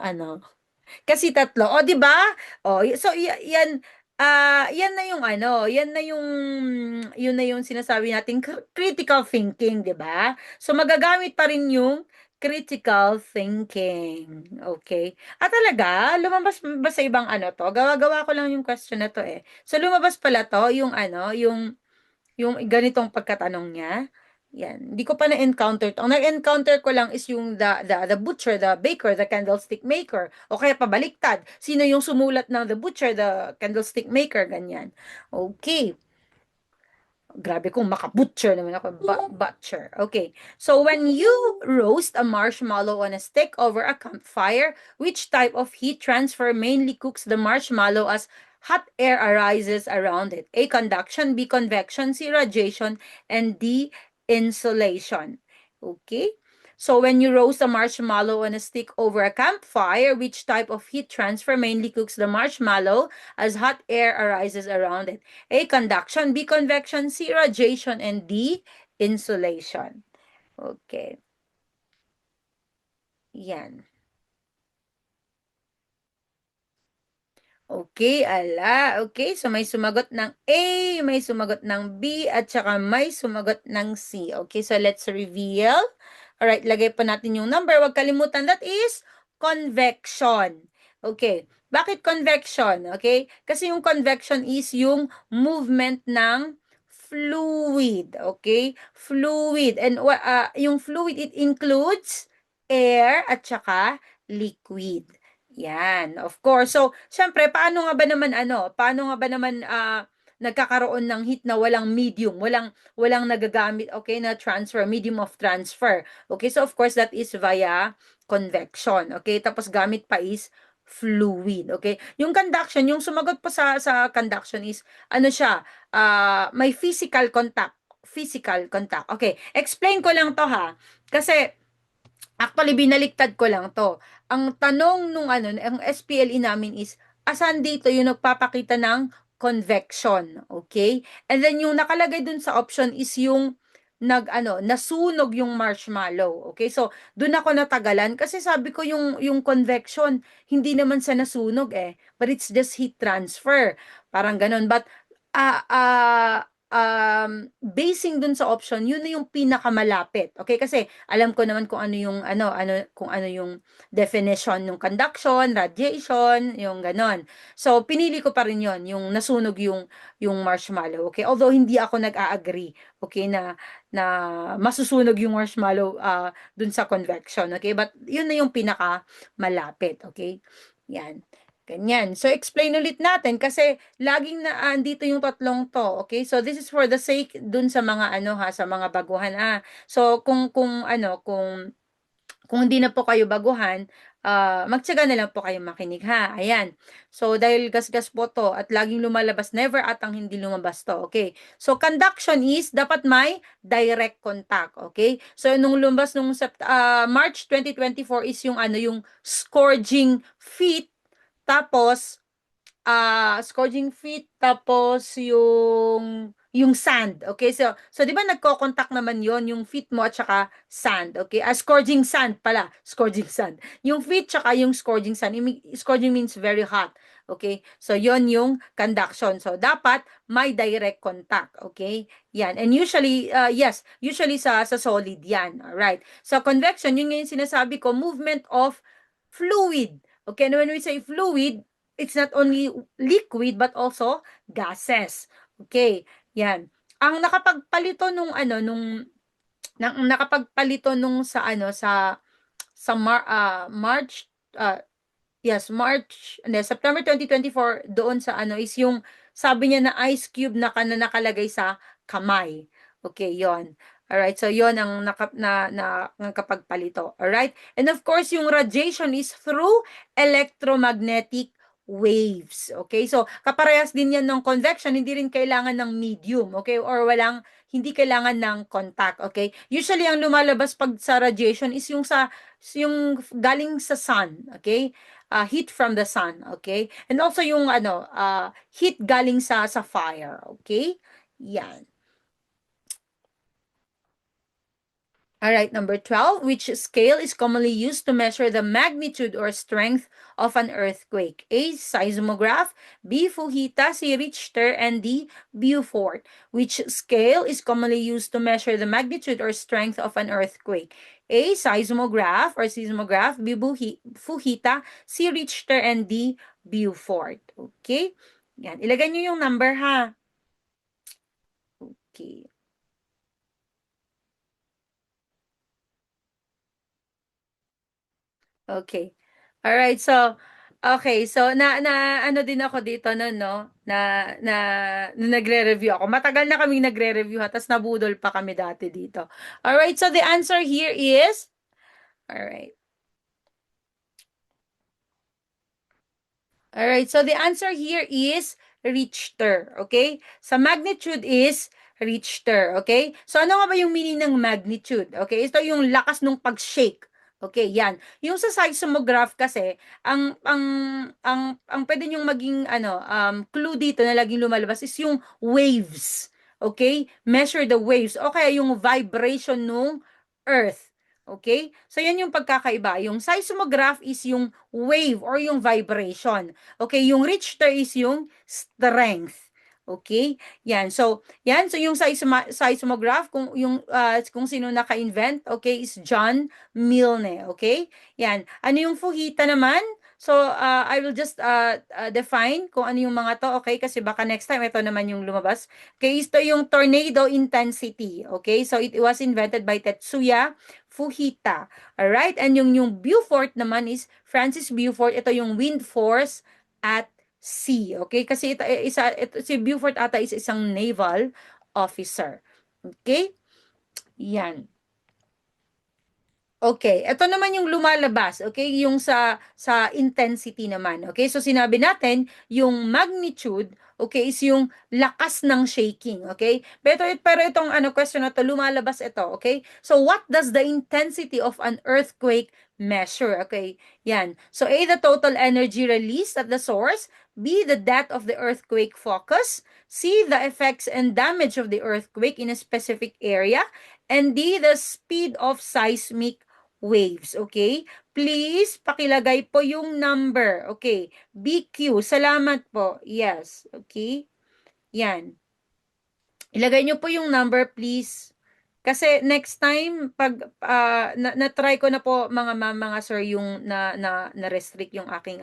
kasi tatlo. O, 'di ba? O, so yan, yan na yung yun na yung sinasabi nating critical thinking, 'di ba? So magagamit pa rin yung critical thinking. Okay. Talaga, lumabas ba sa ibang to? Gawa-gawa ko lang yung question na to eh. So lumabas pala to yung yung ganitong pagkatanong niya. Yan. Hindi ko pa na-encounter to. Ang na-encounter ko lang is yung the butcher, the baker, the candlestick maker. O kaya pabaliktad. Sino yung sumulat ng the butcher, the candlestick maker, ganyan. Okay. Grabe kung maka-butcher naman ako. Butcher. Okay. So, when you roast a marshmallow on a stick over a campfire, which type of heat transfer mainly cooks the marshmallow as hot air arises around it. A, conduction, B, convection, C, radiation, and D, insulation. Okay? So when you roast a marshmallow on a stick over a campfire, which type of heat transfer mainly cooks the marshmallow as hot air arises around it? A, conduction, B, convection, C, radiation, and D, insulation. Okay. Yan. Okay, ala. Okay, so may sumagot ng A, may sumagot ng B, at saka may sumagot ng C. Okay, so let's reveal. Alright, lagay pa natin yung number. Huwag kalimutan, that is convection. Okay, bakit convection? Okay, kasi yung convection is yung movement ng fluid. Okay, fluid. And yung fluid, it includes air at saka liquid. Yan, of course. So, siyempre, paano nga ba naman paano nga ba naman nagkakaroon ng heat na walang medium, walang nagagamit, okay, na transfer, medium of transfer. Okay, so of course that is via convection. Okay, tapos gamit pa is fluid. Okay, yung conduction, yung sumagot po sa conduction is ano siya, may physical contact. Okay, explain ko lang to ha. Kasi actually, binaliktad ko lang 'to. Ang tanong nung ang SPLE namin is, asan dito yung nagpapakita ng convection, okay? And then yung nakalagay dun sa option is yung nasunog yung marshmallow, okay? So, dun ako natagalan kasi sabi ko yung convection, hindi naman sa nasunog eh, but it's just heat transfer, parang gano'n. But, ah, ah, basing dun sa option, yun na yung pinakamalapit, okay? Kasi alam ko naman kung kung ano yung definition ng conduction, radiation, yung ganon. So, pinili ko pa rin yon yung nasunog yung marshmallow, okay? Although, hindi ako nag-a-agree, okay, na masusunog yung marshmallow dun sa convection, okay? But, yun na yung pinaka malapit, okay? Yan. Ganyan. So, explain ulit natin kasi laging na andito yung tatlong to, okay? So, this is for the sake dun sa mga sa mga baguhan. So kung hindi na po kayo baguhan, magtiyaga na lang po kayo makinig ha. Ayan. So dahil gasgas po to at laging lumalabas, never atang hindi lumabas to. Okay. So conduction is dapat may direct contact. Okay. So nung lumabas nung March 2024 is yung scourging feet, tapos scourging feet, tapos yung sand. Okay, so 'di ba nagko-contact naman yung feet mo at saka sand. Okay, scourging sand pala, scourging sand. Yung feet tsaka yung scourging sand. Scourging means very hot. Okay, so yon yung conduction. So dapat may direct contact. Okay, yan. And usually, yes, usually sa solid yan. Alright. So convection, yun yung sinasabi ko, movement of fluid. Okay, and when we say fluid, it's not only liquid but also gases. Okay, yan. Ang nakapagpalito nakapagpalito nung March, yes, September 2024 doon sa is yung sabi niya na ice cube na nakalagay sa kamay. Okay, yon. Alright, so yon ang nakapagpalito. Alright? And of course, yung radiation is through electromagnetic waves. Okay? So, kaparehas din yan ng convection, hindi rin kailangan ng medium. Okay? Or hindi kailangan ng contact. Okay? Usually, ang lumalabas pag sa radiation is yung galing sa sun. Okay? Heat from the sun. Okay? And also yung heat galing sa fire. Okay? Yan. All right, number 12, which scale is commonly used to measure the magnitude or strength of an earthquake? A, seismograph, B, Fujita, C, Richter, and D, Beaufort. Which scale is commonly used to measure the magnitude or strength of an earthquake? A, seismograph or seismograph, B, Fujita, C, Richter, and D, Beaufort. Okay? Yan. Ilagay nyo yung number, ha? Okay. Okay. Alright, so, okay, so ano din ako dito no, na nagre-review ako. Matagal na kaming nagre-review ha, tas nabudol pa kami dati dito. Alright, so the answer here is, alright, Alright, so the answer here is Richter, okay? Sa magnitude is Richter, okay? So ano nga ba yung meaning ng magnitude? Okay, ito yung lakas ng pag-shake. Okay, yan. Yung sa seismograph kasi, ang pwede niyong maging clue dito na laging lumalabas is yung waves. Okay? Measure the waves. O kaya yung vibration nung earth. Okay? So yan yung pagkakaiba. Yung seismograph is yung wave or yung vibration. Okay, yung Richter is yung strength. Okay? Yan. So, yan. So, yung seismograph, kung sino naka-invent, okay, is John Milne. Okay? Yan. Ano yung fujita naman? So, I will just define kung ano yung mga to, okay? Kasi baka next time, ito naman yung lumabas. Okay, ito yung tornado intensity. Okay? So, it was invented by Tetsuya Fujita. Alright? And yung Beaufort naman is Francis Beaufort. Ito yung wind force at sea. Okay? Kasi si Beaufort ata is isang naval officer. Okay? Yan. Okay, ito naman yung lumalabas, okay? Yung sa intensity naman, okay? So sinabi natin, yung magnitude, okay, is yung lakas ng shaking, okay? Pero itong question na to, lumalabas ito, okay? So what does the intensity of an earthquake measure? Okay, yan. So A, the total energy released at the source, B, the depth of the earthquake focus, C, the effects and damage of the earthquake in a specific area, and D, the speed of seismic waves, okay? Please, pakilagay po yung number, okay? BQ, salamat po. Yes, okay? Yan. Ilagay nyo po yung number, please. Kasi next time, pag na-try ko na po mga ma'am, mga sir, yung na-restrict yung aking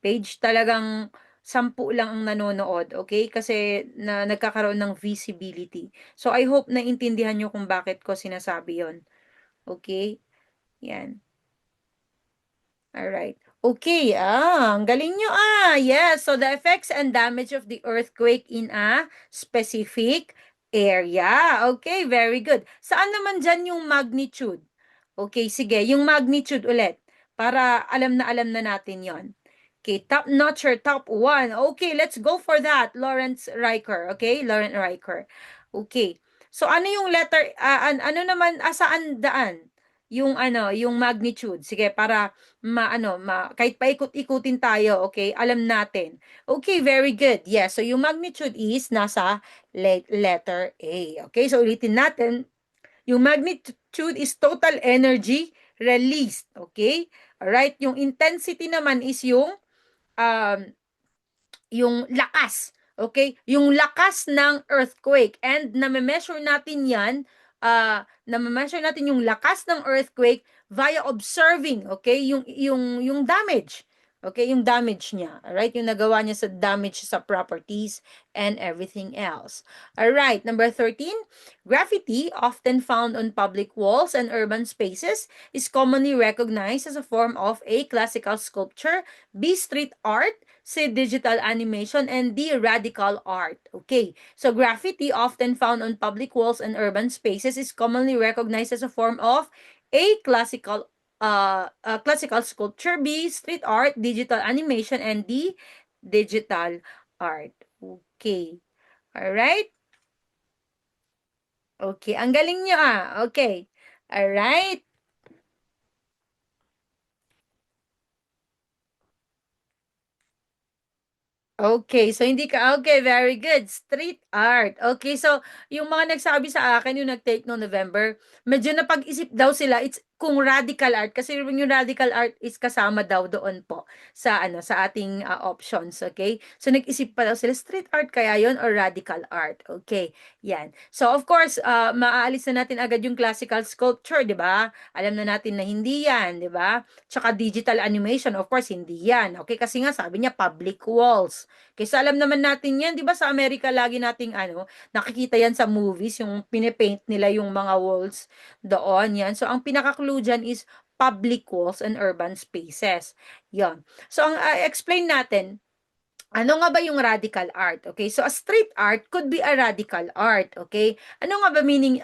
page, talagang 10 lang ang nanonood, okay? Kasi nagkakaroon ng visibility. So, I hope na intindihan nyo kung bakit ko sinasabi yon. Okay? Yan. Alright. Okay, ang galing nyo Yes, so the effects and damage of the earthquake in a specific area. Okay, very good. Saan naman dyan yung magnitude? Okay, sige, yung magnitude ulit. Para alam na natin yon. Okay, top notch or top 1. Okay, let's go for that. Lawrence Riker. Okay, Lawrence Riker. Okay. So ano yung letter, ano naman, saan daan? Yung magnitude. Sige, para kahit paikot-ikutin tayo, okay, alam natin. Okay, very good. Yes, so yung magnitude is nasa letter A. Okay, so ulitin natin. Yung magnitude is total energy released. Okay? Alright, yung intensity naman is um, yung lakas. Okay? Yung lakas ng earthquake. And name-measure natin yan, name-measure natin yung lakas ng earthquake via observing, okay? Yung damage. Okay, yung damage niya. Alright, yung nagawa niya sa damage sa properties and everything else. Alright, number 13, graffiti, often found on public walls and urban spaces, is commonly recognized as a form of A, classical sculpture, B, street art, C, digital animation, and D, radical art. Okay, so graffiti, often found on public walls and urban spaces, is commonly recognized as a form of A, classical sculpture, B, street art, digital animation, and D, digital art. Okay. Alright? Okay. Ang galing nyo Okay. Alright. Okay, so hindi ka okay, very good. Street art. Okay, so yung mga nagsabi sa akin, yung nag-take no November, medyo napag-isip daw sila, it's kung radical art kasi yung radical art is kasama daw doon po sa ating options, okay? So nag-isip pa daw sila street art kaya yon or radical art. Okay, yan. So of course, maaalis na natin agad yung classical sculpture, 'di ba? Alam na natin na hindi yan, 'di ba? Tsaka digital animation, of course, hindi yan. Okay, kasi nga sabi niya public walls. Kasi alam naman natin yan, 'di ba sa Amerika lagi nating nakikita yan sa movies, yung pinipaint nila yung mga walls doon yan. So ang pinaka-clue dyan is public walls and urban spaces. Yan. So ang explain natin Ano nga ba yung radical art? Okay, so a street art could be a radical art. Okay, ano nga ba meaning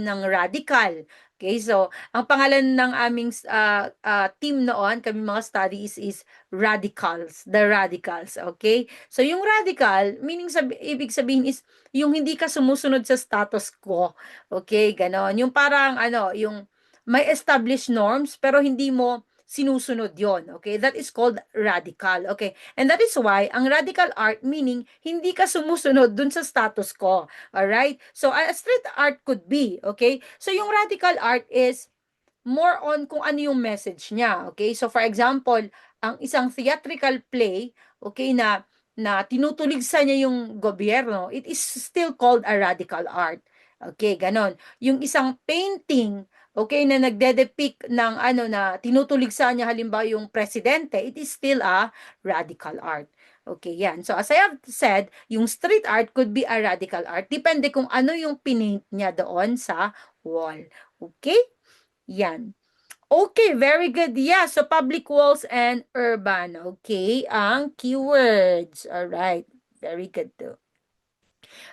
ng radical? Okay, so ang pangalan ng aming team noon, kami mga studies is radicals, the radicals. Okay, so yung radical, ibig sabihin is yung hindi ka sumusunod sa status quo. Okay, ganon. Yung parang ano, yung may established norms pero hindi mo sinusunod yon. Okay, that is called radical. Okay, and that is why, ang radical art meaning, hindi ka sumusunod dun sa status quo. Alright? So, a street art could be, okay? So, yung radical art is more on kung ano yung message niya. Okay? So, for example, ang isang theatrical play, okay, na tinutuligsa niya yung gobyerno, it is still called a radical art. Okay, ganon. Yung isang painting, okay, na nagde-depict ng ano na tinutuligsa niya halimbawa yung presidente, it is still a radical art. Okay, yan. So, as I have said, yung street art could be a radical art. Depende kung ano yung pinaint niya doon sa wall. Okay? Yan. Okay, very good. Yeah, so public walls and urban. Okay, ang keywords. All right. Very good too.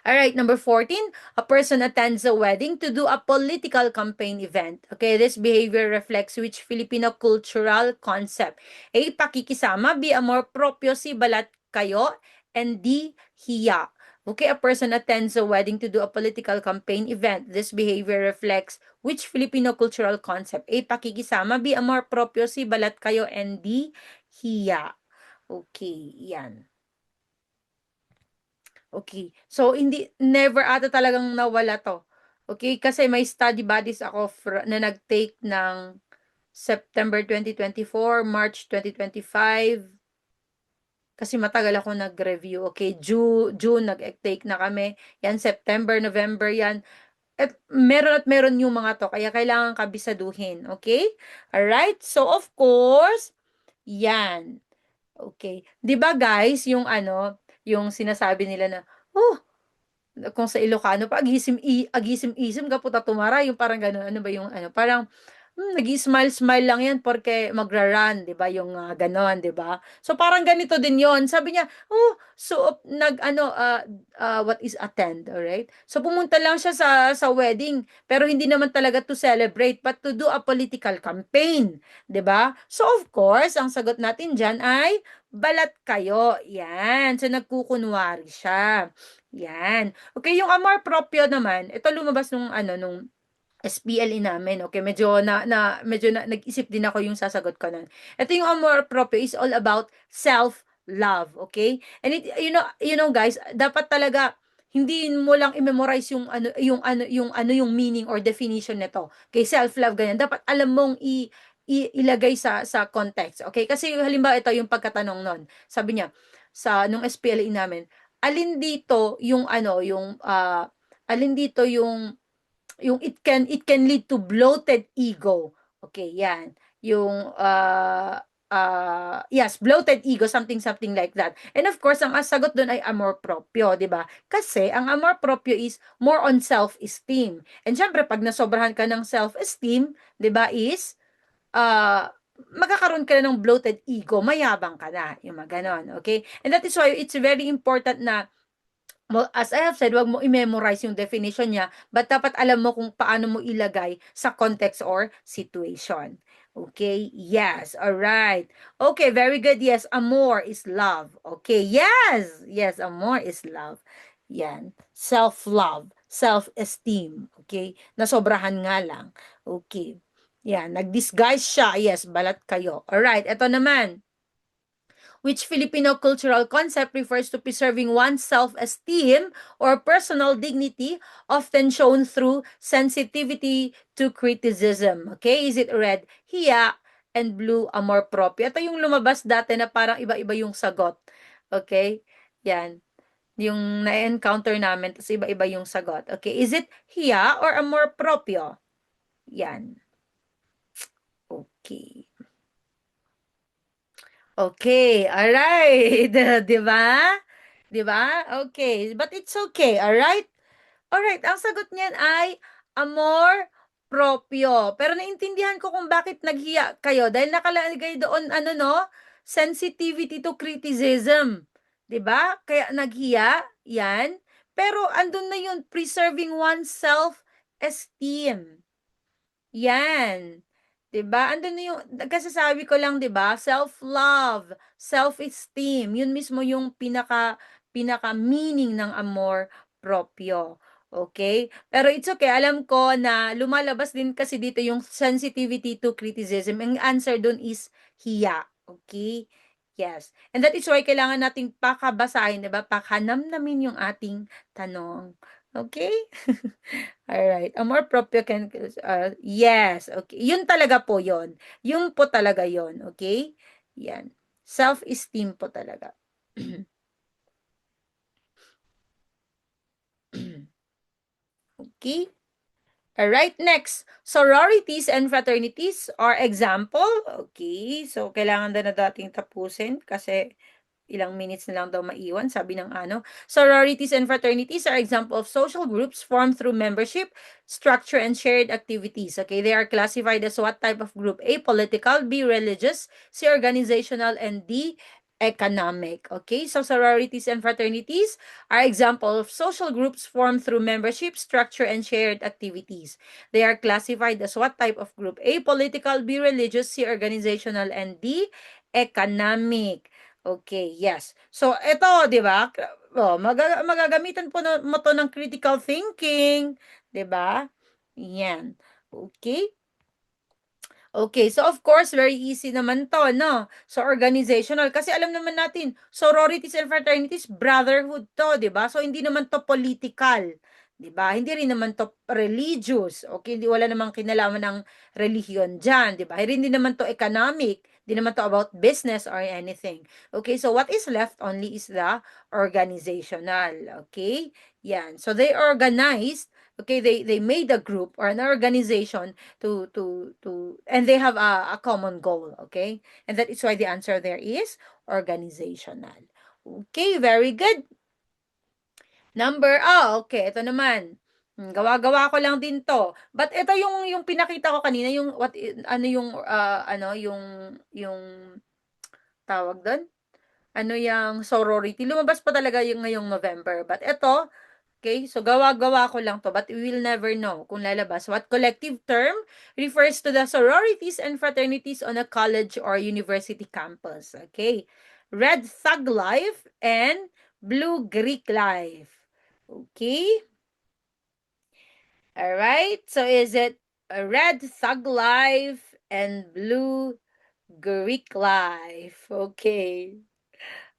All right, number 14, a person attends a wedding to do a political campaign event. Okay, this behavior reflects which Filipino cultural concept? A, pakikisama. B, amor proprio. C, balat kayo. And D, hiya. Okay, a person attends a wedding to do a political campaign event. This behavior reflects which Filipino cultural concept? A, pakikisama. B, amor proprio. C, balat kayo. And D, hiya. Okay, yan. Okay. So, never ata talagang nawala to. Okay, kasi may study buddies ako na nag-take ng September 2024, March 2025, kasi matagal ako nag-review. Okay, June nag-take na kami. Yan, September, November yan. At meron yung mga to, kaya kailangan kabisaduhin. Okay? Alright? So, of course, yan. Okay. 'Di ba guys, yung ano, yung sinasabi nila na, oh, kung sa Ilocano pa, agisim-isim ka puta tumara, yung parang gano'n. Ano ba yung ano, parang, nag-i-smile-smile lang yan porque magra-run, 'di ba, yung gano'n, 'di ba? So, parang ganito din yon. Sabi niya, oh, so, nag-ano, what is attend, alright? So, pumunta lang siya sa wedding, pero hindi naman talaga to celebrate, but to do a political campaign, 'di ba? So, of course, ang sagot natin diyan ay balat kayo. Yan. So, nagkukunwari siya. Yan. Okay, yung amor proprio naman, ito lumabas nung ano, nung SPLE namin. Okay, medyo na nag-isip din ako yung sasagot ko nun. Ito yung amor proprio is all about self-love. Okay? And guys, dapat talaga hindi mo lang i-memorize yung meaning or definition nito. Okay, self-love ganyan. Dapat alam mong ilagay sa context. Okay? Kasi halimbawa ito yung pagkatanong nun. Sabi niya nung SPLE namin, alin dito yung ano, alin dito yung it can lead to bloated ego. Okay, yan. Yung yes, bloated ego, something like that. And of course, ang sagot doon ay amor proprio, 'di ba? Kasi ang amor proprio is more on self-esteem. And syempre pag nasobrahan ka ng self-esteem, 'di ba, is magkakaroon ka na ng bloated ego, mayabang ka na, yung mga ganon, okay? And that is why it's very important na, well, as I have said, wag mo i-memorize yung definition niya, but dapat alam mo kung paano mo ilagay sa context or situation. Okay? Yes. All right. Okay, very good. Yes, amor is love. Okay. Yes. Yes, amor is love. Yan. Self-love, self-esteem. Okay? Nasobrahan nga lang. Okay. Yan. Nag-disguise siya. Yes, balat kayo. All right. Ito naman, which Filipino cultural concept refers to preserving one's self-esteem or personal dignity, often shown through sensitivity to criticism. Okay, is it red? Hiya, and blue, amor proprio. Ito yung lumabas dati na parang iba-iba yung sagot. Okay, yan. Yung na-encounter namin, tapos iba-iba yung sagot. Okay, is it hiya or amor proprio? Yan. Okay. Okay, alright. 'Di ba? 'Di ba? Okay, but it's okay, alright? Alright, ang sagot niyan ay amor proprio. Pero naintindihan ko kung bakit naghiya kayo dahil nakalagay doon ano 'no, sensitivity to criticism. 'Di ba? Kaya naghiya, yan. Pero andun na yun, preserving one's self-esteem. Yan. 'Di ba? Andun na yung kasasabi ko lang 'di ba? Self-love, self-esteem, yun mismo yung pinaka-meaning ng amor proprio. Okay? Pero it's okay. Alam ko na lumalabas din kasi dito yung sensitivity to criticism. Ang answer dun is hiya. Okay? Yes. And that is why kailangan nating pakabasahin, 'di ba? Pakanamnamin yung ating tanong. Okay? Alright, amor propio can yes, okay. Yun talaga po yun. Yun po talaga yun, okay? Yan. Self-esteem po talaga. Okay? Alright, next. Sororities and fraternities are example. Okay, so kailangan na dating tapusin kasi ilang minutes na lang daw maiwan, sabi ng ano. Sororities and fraternities are example of social groups formed through membership, structure, and shared activities. Okay, they are classified as what type of group? A, political, B, religious, C, organizational, and D, economic. Okay, so sororities and fraternities are example of social groups formed through membership, structure, and shared activities. They are classified as what type of group? A, political, B, religious, C, organizational, and D, economic. Okay, yes. So, ito, di ba? Oh, magagamitan po mo to ng critical thinking, di ba? Yan. Okay? Okay, so of course, very easy naman to, no? So, organizational. Kasi alam naman natin, sororities and fraternities, brotherhood to, di ba? So, hindi naman to political, di ba? Hindi rin naman to religious. Okay, hindi wala namang kinalaman ng relihiyon dyan, di ba? Hindi naman to economic. Hindi naman to about business or anything. Okay, so what is left only is the organizational. Okay? Yan. So, they organized, okay, they made a group or an organization to and they have a common goal, okay? And that is why the answer there is organizational. Okay, very good. Okay, ito naman. Gawa-gawa ko lang din to. But ito yung pinakita ko kanina, yung ano yung ano yung tawag doon? Ano yung sorority. Lumabas pa talaga yung ngayong November. But ito, okay, so gawa-gawa ko lang to, but we will never know kung lalabas. What collective term refers to the sororities and fraternities on a college or university campus? Okay, red thug life and blue Greek life. Okay, all right. So is it a red thug life and blue Greek life? Okay.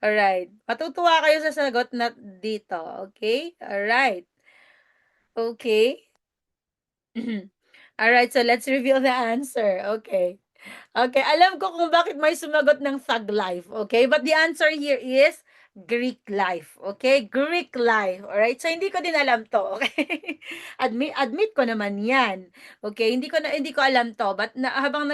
All right. Matutuwa kayo sa sagot na dito. Okay? All right. Okay. Alright, so let's reveal the answer. Okay. Okay, alam ko kung bakit may sumagot ng thug life. Okay, but the answer here is Greek life. Okay, Greek life. Alright, so hindi ko din alam to. Okay, admit ko naman yan. Okay, hindi ko alam to, but habang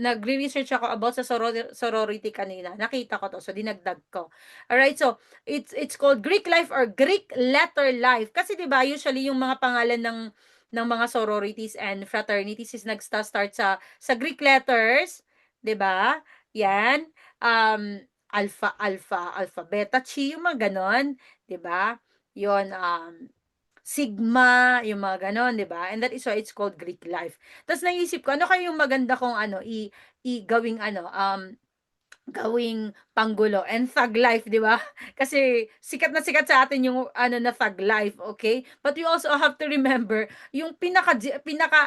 nagre-research ako about sa sorority kanina, nakita ko to, so dinagdag ko. Alright, so it's called Greek life or Greek letter life. Kasi 'di ba usually yung mga pangalan ng mga sororities and fraternities is nagsta-start sa Greek letters, 'di ba? Yan, alpha, beta, chi, yung mga ganon, 'di ba? 'Yon, sigma, yung mga ganon, 'di ba? And that is why it's called Greek life. Tapos naisip ko, ano kayo yung maganda kong ano, gawing ano, gawing panggulo and thug life, 'di ba? Kasi sikat na sikat sa atin yung ano na thug life, okay? But you also have to remember yung pinaka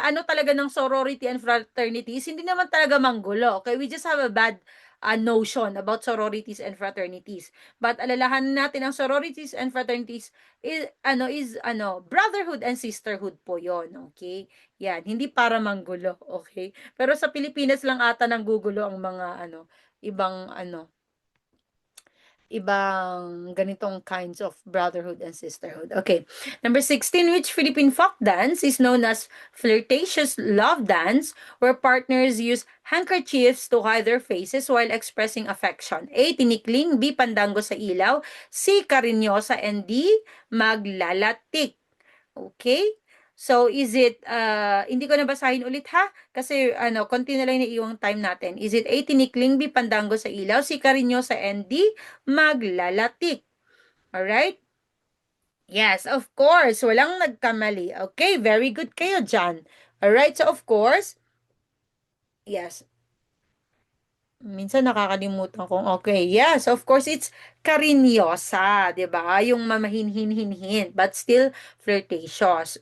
ano talaga ng sorority and fraternities, hindi naman talaga manggulo, okay? We just have a bad notion about sororities and fraternities. But alalahanin natin ang sororities and fraternities is brotherhood and sisterhood po 'yon, okay? Yan, hindi para manggulo, okay? Pero sa Pilipinas lang ata nanggugulo ang mga ibang ganitong kinds of brotherhood and sisterhood. Okay. Number 16, which Philippine folk dance is known as flirtatious love dance where partners use handkerchiefs to hide their faces while expressing affection? A. Tinikling, B. Pandango sa ilaw, C. Karinyosa, and D. Maglalatik. Okay? So, is it, hindi ko nabasahin ulit ha, kasi ano, konti na lang naiiwang time natin. Is it A, tinikling B, pandango sa ilaw, si Carino sa ND, maglalatik. Alright? Yes, of course. Walang nagkamali. Okay, very good kayo dyan. Alright, so of course, yes, minsan nakakalimutan kong okay. Yes, of course, it's karinyosa, 'di ba? Yung mamahinhin-hinhin, but still flirtatious.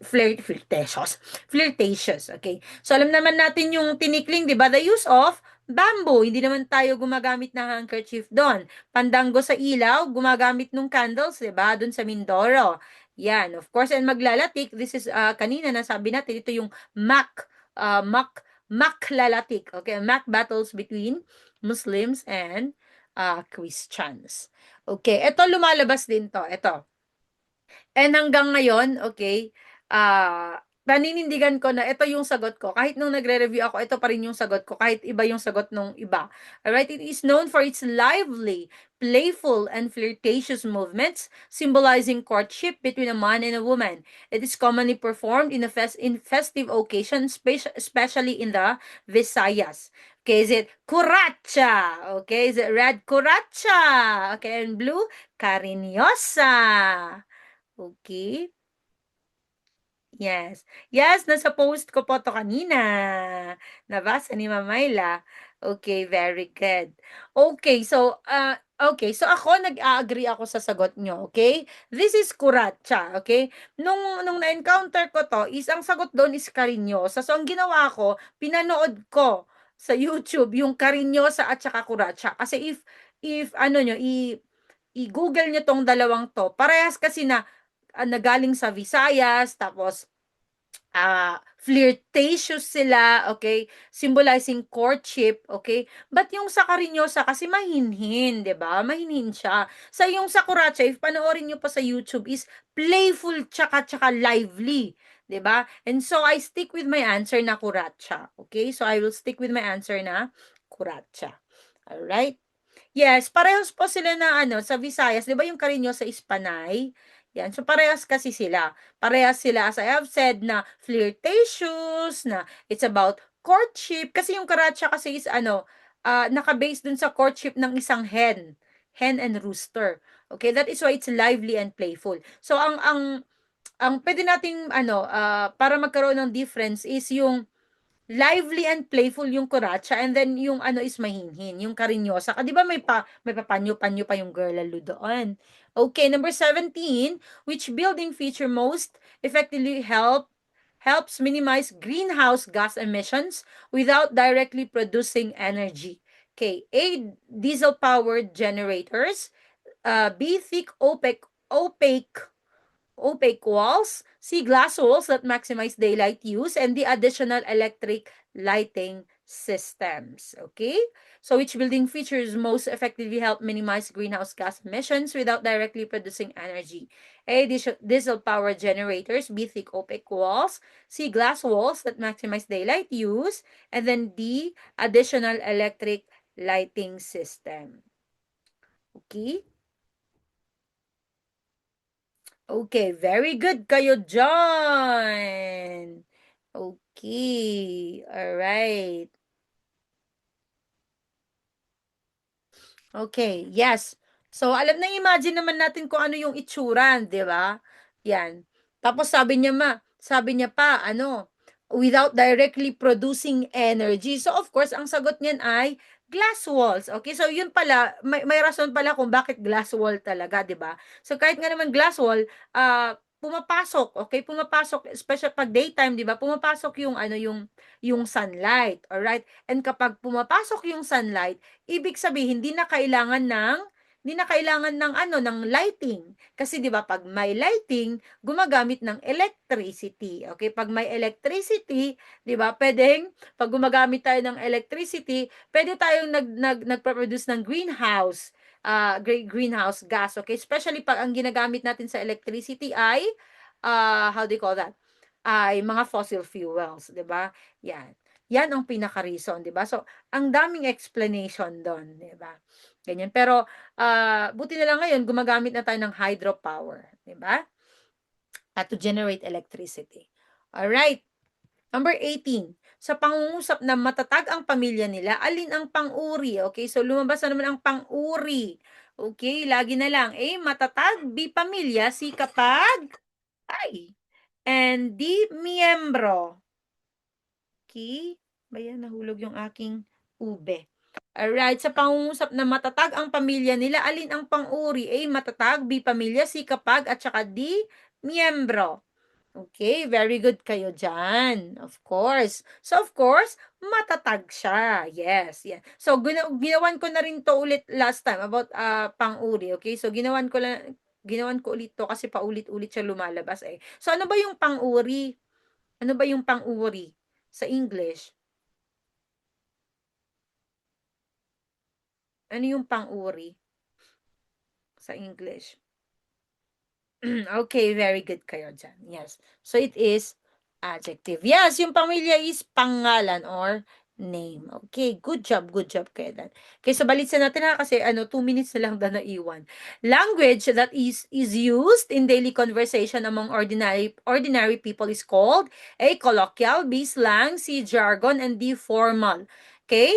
Flirtatious, okay? So, alam naman natin yung tinikling, 'di ba? The use of bamboo. Hindi naman tayo gumagamit ng handkerchief doon. Pandango sa ilaw, gumagamit ng candles, 'di ba? Doon sa Mindoro. Yan, of course. And maglalatik, this is kanina nasabi natin, ito yung maklalatik. Okay, mock battles between Muslims and Christians. Okay, ito lumalabas din to. Ito. And hanggang ngayon, okay, paninindigan ko na ito yung sagot ko. Kahit nung nagre-review ako, ito pa rin yung sagot ko. Kahit iba yung sagot nung iba. Alright, it is known for its lively, playful, and flirtatious movements, symbolizing courtship between a man and a woman. It is commonly performed in festive occasions, especially in the Visayas. Okay, is it Kuracha? Okay, is it red Kuracha? Okay, and blue Cariñosa. Okay. Yes. Yes, nasa post ko po 'to kanina. Nabasa ni Mamayla. Okay, very good. Okay, so, okay. So ako nag-a-agree ako sa sagot niyo, okay? This is kuratsa, okay? Nung na-encounter ko 'to is ang sagot doon is Cariñosa. So ang ginawa ko, pinanood ko sa YouTube yung Cariñosa at saka kuratsa. Kasi if ano niyo, i-Google niyo 'tong dalawang 'to, parehas kasi na nagaling sa Visayas, tapos flirtatious sila, okay? Symbolizing courtship, okay? But yung sa Cariñosa kasi mahinhin, 'di ba? Mahinhin siya. Sa yung sa Kuratsa, if panoorin niyo pa sa YouTube is playful tsaka lively, 'di ba? And so I stick with my answer na Kuratsa. Okay? So I will stick with my answer na Kuratsa. All right? Yes, parehas po sila na ano, sa Visayas, 'di ba yung Cariño sa Panay? Yan, so parehas kasi sila. Parehas sila, as I have said, na flirtatious, na it's about courtship. Kasi yung Karacha kasi is ano, naka-base dun sa courtship ng isang hen and rooster. Okay, that is why it's lively and playful. So ang pwede nating ano, para magkaroon ng difference is yung lively and playful yung Kuracha, and then yung ano is mahinhin, yung Cariñosa. 'Di ba may papanyo-panyo pa yung girl lalo doon. Okay, number 17, which building feature most effectively helps minimize greenhouse gas emissions without directly producing energy. Okay, A, diesel powered generators, B, thick opaque walls, see glass walls that maximize daylight use, and the additional electric lighting systems. Okay? So which building features most effectively help minimize greenhouse gas emissions without directly producing energy? A, diesel power generators, B, thick opaque walls, C, glass walls that maximize daylight use, and then D, additional electric lighting system. Okay? Okay, very good kayo John. Okay, alright. Okay, yes. So, alam na imagine naman natin kung ano yung itsura, 'di ba? Yan. Tapos sabi niya pa, ano, without directly producing energy. So, of course, ang sagot niyan ay glass walls. Okay, so yun pala, may rason pala kung bakit glass wall talaga, 'di ba? So, kahit nga naman glass wall, pumapasok, okay? Pumapasok, especially pag daytime, 'di ba? Pumapasok yung ano, yung sunlight, all right? And kapag pumapasok yung sunlight, ibig sabihin hindi na kailangan ng ano, ng lighting. Kasi 'di ba pag may lighting, gumagamit ng electricity. Okay, pag may electricity, 'di ba? Pwedeng pag gumagamit tayo ng electricity, pwede tayong nagpo-produce ng greenhouse gas. Okay, especially pag ang ginagamit natin sa electricity ay how do you call that? Ay mga fossil fuels, 'di ba? Yan. Yan ang pinaka-reason, 'di ba? So, ang daming explanation doon, 'di ba? Ganyan. Pero buti na lang ngayon gumagamit na tayo ng hydropower, 'di ba? To generate electricity. Alright. Number 18. Sa pangungusap na matatag ang pamilya nila, alin ang pang-uri? Okay, so lumabas na naman ang pang-uri. Okay, lagi na lang. A, matatag. B, pamilya. C, kapag. Ay. And D, miyembro. Okay. Bayan, nahulog yung aking ube. Alright, sa pangungusap na matatag ang pamilya nila, alin ang pang-uri? A, matatag. B, pamilya. C, kapag. At saka D, miyembro. Okay, very good kayo dyan. Of course. So, of course, matatag siya. Yes, yeah. So, ginawan ko na rin to ulit last time about pang-uri. Okay, so ginawan ko ulit to kasi paulit-ulit siya lumalabas eh. So, ano ba yung pang-uri? Ano ba yung pang-uri sa English? Ano yung pang-uri sa English? Okay, very good kayo dyan. Yes. So, it is adjective. Yes, yung pamilya is pangalan or name. Okay, good job kayo dyan. Okay, so balitsan natin ha, kasi 2 minutes na lang na naiwan. Language that is used in daily conversation among ordinary people is called A, colloquial, B, slang, C, jargon, and D, formal. Okay?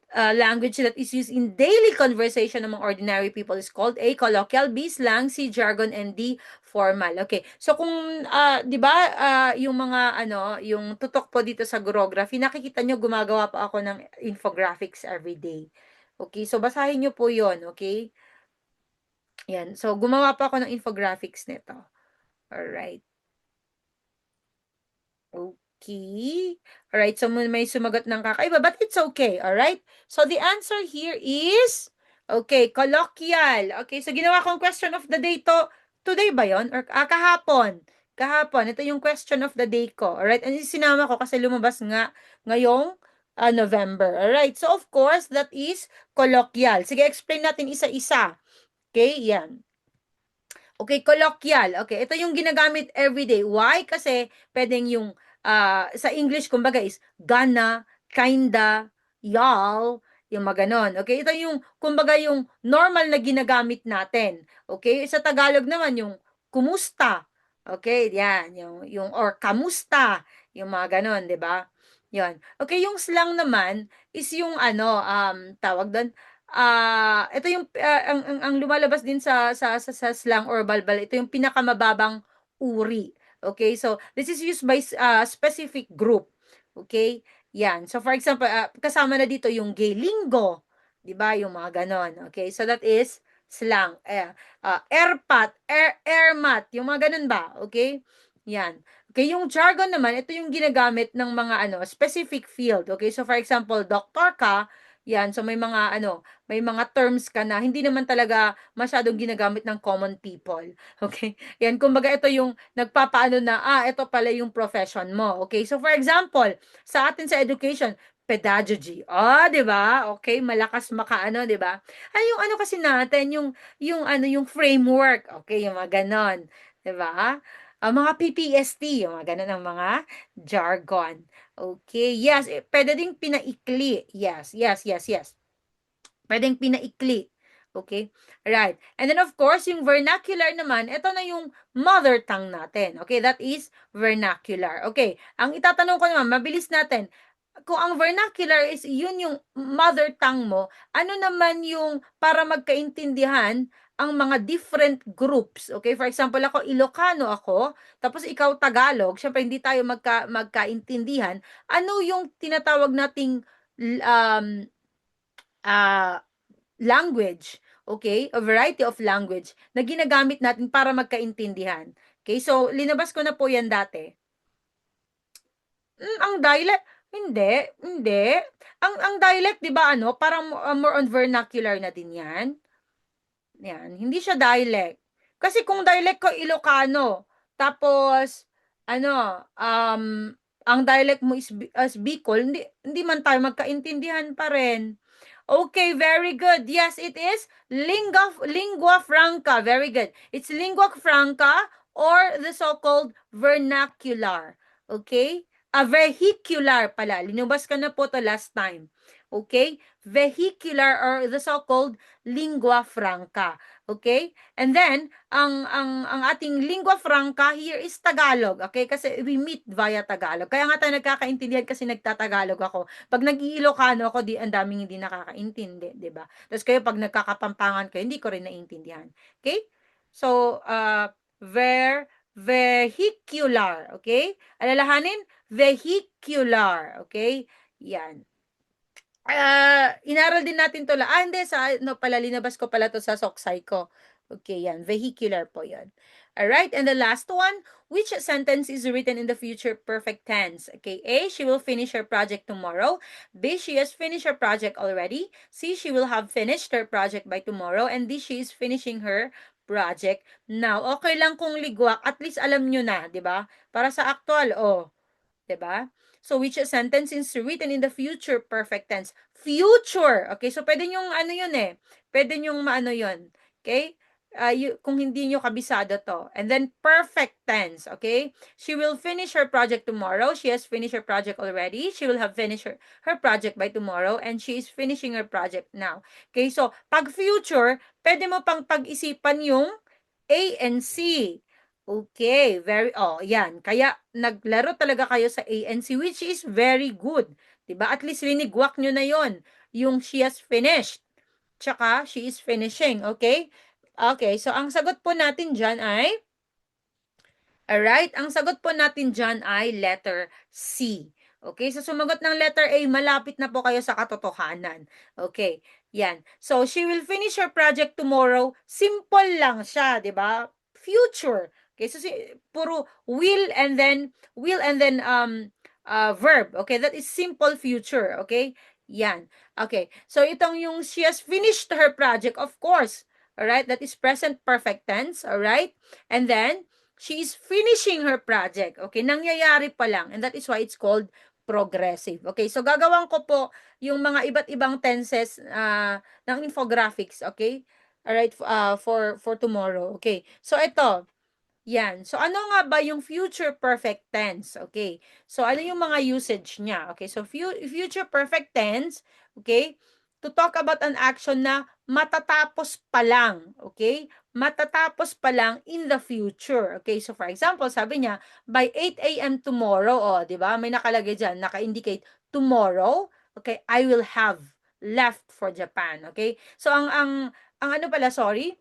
Language that is used in daily conversation among ordinary people is called A, colloquial, B, slang, C, jargon, and D, formal. Okay. So kung 'di ba yung mga yung tutok po dito sa Grography, nakikita nyo gumagawa pa ako ng infographics every day. Okay? So basahin nyo po 'yon, okay? Yan. So gumawa pa ako ng infographics nito. All right. Okay. Alright, so may sumagot ng kakaiba, but it's okay, alright? So the answer here is, okay, colloquial. Okay, so ginawa kong question of the day to, today ba yon? Or kahapon? Kahapon, ito yung question of the day ko, alright? And sinama ko kasi lumabas nga ngayong November, alright? So of course, that is colloquial. Sige, explain natin isa-isa. Okay, yan. Okay, colloquial. Okay, ito yung ginagamit everyday. Why? Kasi pwedeng yung sa English kumbaga is gonna, kinda, y'all, yung mga ganon. Okay, ito yung kumbaga yung normal na ginagamit natin. Okay, sa Tagalog naman yung kumusta. Okay, yan, yung or kamusta, yung mga ganon, 'di ba? Yan. Okay, yung slang naman is yung tawag doon, ito yung ang lumalabas din sa slang or balbal, ito yung pinakamababang uri. Okay? So, this is used by specific group. Okay? Yan. So, for example, kasama na dito yung gay lingo, 'di ba? Yung mga ganon. Okay? So, that is slang. Erpat, ermat, yung mga ganon ba? Okay? Yan. Okay, yung jargon naman, ito yung ginagamit ng mga specific field. Okay? So, for example, doctor ka, yan. So, may mga terms ka na hindi naman talaga masyadong ginagamit ng common people. Okay? Yan, kumbaga ito yung nagpapaano na, ito pala yung profession mo. Okay? So, for example, sa atin sa education, pedagogy. 'Di ba? Okay, malakas makaano, 'di ba? Ay, yung kasi natin, yung framework. Okay, yung mga ganon. 'Di ba? Ang mga PPST, yung mga ganon ang mga jargon. Okay, yes, pwede ding pinaikli. Yes, yes, yes, yes. Pwedeng pinaikli. Okay? Right. And then of course, yung vernacular naman, ito na yung mother tongue natin. Okay? That is vernacular. Okay. Ang itatanong ko naman, mabilis natin. Kung ang vernacular is yun yung mother tongue mo, ano naman yung para magkaintindihan ang mga different groups. Okay? For example, ako Ilocano ako, tapos ikaw Tagalog, syempre hindi tayo magkaintindihan. Ano yung tinatawag nating language, okay? A variety of language na ginagamit natin para magkaintindihan. Okay? So, linabas ko na po yan dati. Ang dialect, hindi. Ang dialect, di ba parang more on vernacular na din yan. Yan, hindi siya dialect. Kasi kung dialect ko Ilocano, tapos ang dialect mo is as Bicol, hindi man tayo magkaintindihan pa rin. Okay, very good. Yes, it is lingua franca. Very good. It's lingua franca or the so-called vernacular. Okay? Vehicular pala. Linubas ka na po to last time. Okay? Vehicular or the so-called lingua franca. Okay? And then ang ating lingua franca here is Tagalog, okay? Kasi we meet via Tagalog. Kaya nga tayo nagkakaintindihan kasi nagtatagalog ako. Pag nag-Iilocano ako, ang daming hindi nakakaintindi, 'di ba? Tapos kayo pag nagkakapampangan kayo, hindi ko rin naiintindihan. Okay? So, vehicular, okay? Alalahanin, vehicular, okay? Yan. Inaral din natin 'to hindi sa ano pala linabas ko pala 'to sa Soksay ko. Okay, yan vehicular po 'yan. Alright, and the last one, which sentence is written in the future perfect tense? Okay, A, she will finish her project tomorrow. B, she has finished her project already. C, she will have finished her project by tomorrow. And D, she is finishing her project now. Okay lang kung ligwak, at least alam nyo na, 'di ba? Para sa actual, 'di ba? So, which sentence is written in the future perfect tense? Future. Okay, so pwede yung ano yun pwede yung maano yun. Okay? Kung hindi nyo kabisado to. And then, perfect tense. Okay? She will finish her project tomorrow. She has finished her project already. She will have finished her project by tomorrow. And she is finishing her project now. Okay, so, pag future, pwede mo pang pag-isipan yung A and C. Okay, yan. Kaya naglaro talaga kayo sa ANC, which is very good. 'Di ba? At least linigwak nyo na yon, yung she has finished. Tsaka she is finishing, okay? Okay, so ang sagot po natin dyan ay, alright, ang sagot po natin dyan ay letter C. Okay, so sumagot ng letter A, malapit na po kayo sa katotohanan. Okay, yan. So, she will finish her project tomorrow. Simple lang siya, di ba? Future. Okay, so puro will and then verb. Okay, that is simple future. Okay, yan. Okay, so itong yung she has finished her project, of course. Alright, that is present perfect tense. Alright, and then she is finishing her project. Okay, nangyayari pa lang. And that is why it's called progressive. Okay, so gagawan ko po yung mga iba't ibang tenses ng infographics. Okay, alright, for tomorrow. Okay, so ito, yan. So, ano nga ba yung future perfect tense? Okay. So, ano yung mga usage niya? Okay. So, future perfect tense, okay, to talk about an action na matatapos pa lang. Okay? Matatapos pa lang in the future. Okay? So, for example, sabi niya, by 8 a.m. tomorrow, di ba? May nakalagay dyan, naka-indicate tomorrow, okay, I will have left for Japan. Okay? So, ang ano pala, sorry,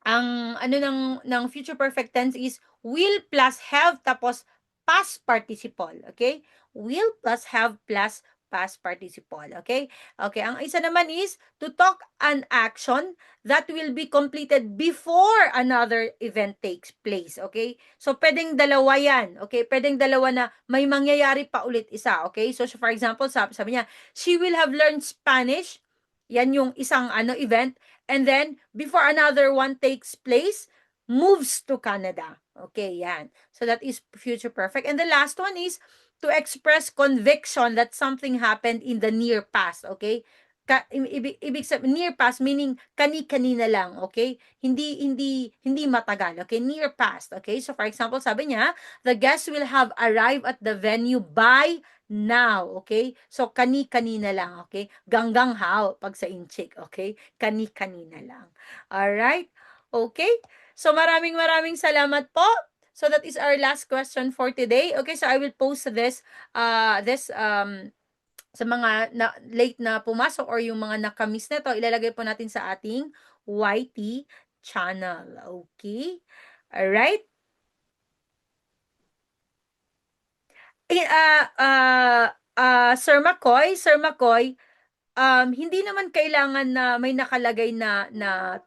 ang ano ng future perfect tense is will plus have tapos past participle, okay? Will plus have plus past participle, okay? Okay, ang isa naman is to talk an action that will be completed before another event takes place, okay? So, pwedeng dalawa yan, okay? Pwedeng dalawa na may mangyayari pa ulit isa, okay? So, for example, sabi niya, she will have learned Spanish, yan yung isang event, and then before another one takes place, moves to Canada. Okay, yan. So that is future perfect. And the last one is to express conviction that something happened in the near past. Okay? Ibig sabihin, near past meaning kani-kanina lang, okay? Hindi matagal, okay? Near past, okay? So for example, sabi niya, the guests will have arrived at the venue by now, okay? So kani-kanina lang, okay? Ganggang how pag sa inchik, okay? Kani-kanina lang. All right? Okay? So maraming salamat po. So that is our last question for today. Okay, so I will post this sa mga late na pumasok or yung mga nakamiss na to, ilalagay po natin sa ating YT channel. Okay? Alright? Sir McCoy, hindi naman kailangan na may nakalagay na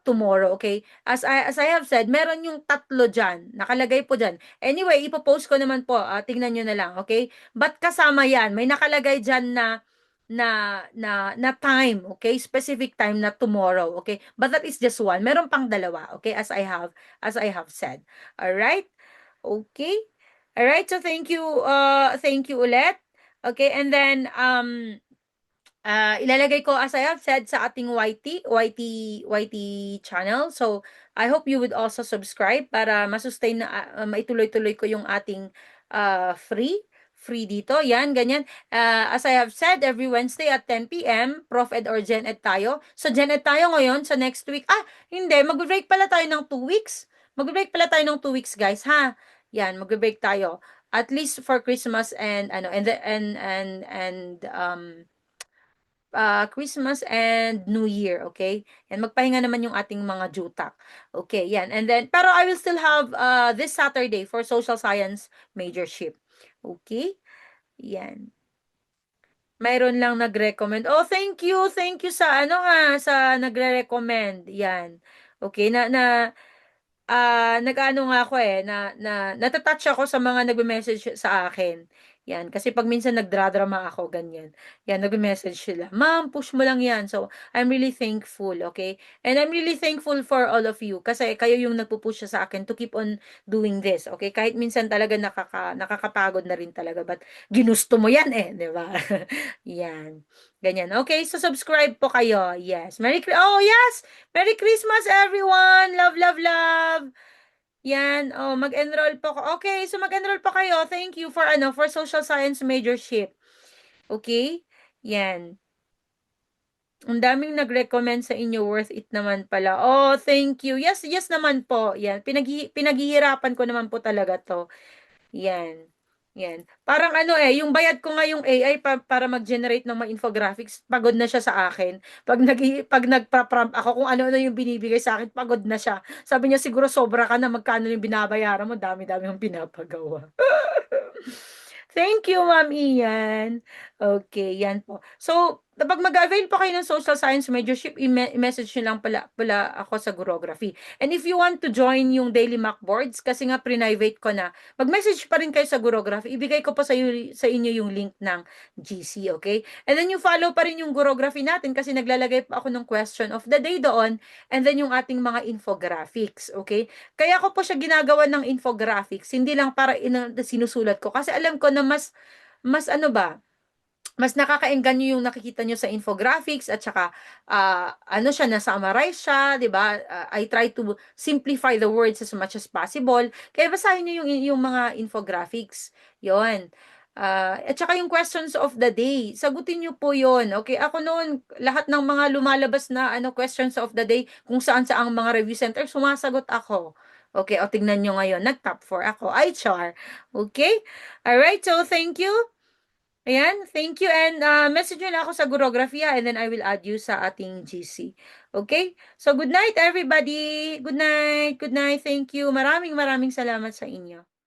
tomorrow, okay? As I have said, meron yung tatlo diyan, nakalagay po diyan. Anyway, ipo-post ko naman po, tingnan niyo na lang, okay? But kasama 'yan, may nakalagay diyan na time, okay? Specific time na tomorrow, okay? But that is just one. Meron pang dalawa, okay? As I have said. All right? Okay? All right, so thank you ulit. Okay, and then ilalagay ko as I have said sa ating YT channel. So, I hope you would also subscribe para masustain na maituloy-tuloy ko yung ating free free dito. Yan, ganyan. As I have said, every Wednesday at 10 p.m., Prof. Ed or Gen Ed tayo. So, Gen Ed tayo ngayon sa next week. Hindi. Mag-break pala tayo ng 2 weeks. Mag-break pala tayo ng 2 weeks, guys, ha? Yan, mag-break tayo. At least for Christmas and ano and the Christmas and New Year, okay? And magpahinga naman yung ating mga jutak. Okay, yan. And then pero I will still have this Saturday for social science majorship. Okay? Yan. Mayroon lang nag-recommend. Oh, thank you. Thank you sa ano ha, sa nagre-recommend. Yan. Okay, nag-ano nga ako eh, natatouch ako sa mga nagme-message sa akin. Yan, kasi pag minsan nagdradrama ako, ganyan. Yan, nagme-message sila, Ma'am, push mo lang yan. So, I'm really thankful, okay? And I'm really thankful for all of you kasi kayo yung nagpupush sa akin to keep on doing this, okay? Kahit minsan talaga nakakapagod na rin talaga, but ginusto mo yan eh, di ba? Yan. Ganyan. Okay, so subscribe po kayo. Yes. Oh, yes! Merry Christmas, everyone! Love, love, love! Yan. Oh, mag-enroll po ko. Okay, so mag-enroll po kayo. Thank you for for social science majorship. Okay? Yan. Ang daming nag-recommend sa inyo, worth it naman pala. Oh, thank you. Yes, yes naman po. Yan. Pinaghihirapan ko naman po talaga 'to. Yan. Yan. Parang yung bayad ko nga yung AI para mag-generate ng mga infographics, pagod na siya sa akin. Pag nagpa-prompt ako kung ano-ano yung binibigay sa akin, pagod na siya. Sabi niya, siguro sobra ka na, magkano yung binabayaran mo, dami-dami yung pinapagawa. Thank you, Ma'am Ian. Okay, yan po. So, kapag mag-avail po kayo ng social science majorship, i-message nyo lang pala ako sa Gurography. And if you want to join yung daily mock boards, kasi nga private ko na, mag-message pa rin kayo sa Gurography. Ibigay ko pa sa inyo yung link ng GC, okay? And then you follow pa rin yung Gurography natin kasi naglalagay pa ako ng question of the day doon and then yung ating mga infographics, okay? Kaya ko po siya ginagawa ng infographics, hindi lang para sinusulat ko. Kasi alam ko na mas ano ba, mas nakakaengganyo yung nakikita nyo sa infographics at saka siya, na-summarize siya, 'di ba? I try to simplify the words as much as possible. Kaya basahin niyo yung mga infographics. 'Yon. At saka yung questions of the day, sagutin niyo po 'yon. Okay, ako noon, lahat ng mga lumalabas na questions of the day, kung saan-saang mga review center, sumasagot ako. Okay, o tingnan nyo ngayon, nag-top 4 ako. Ay, char. Okay? Alright, so thank you. Ayan, thank you and message nyo lang ako sa Gurography and then I will add you sa ating GC. Okay? So good night everybody. Good night. Good night. Thank you. Maraming maraming salamat sa inyo.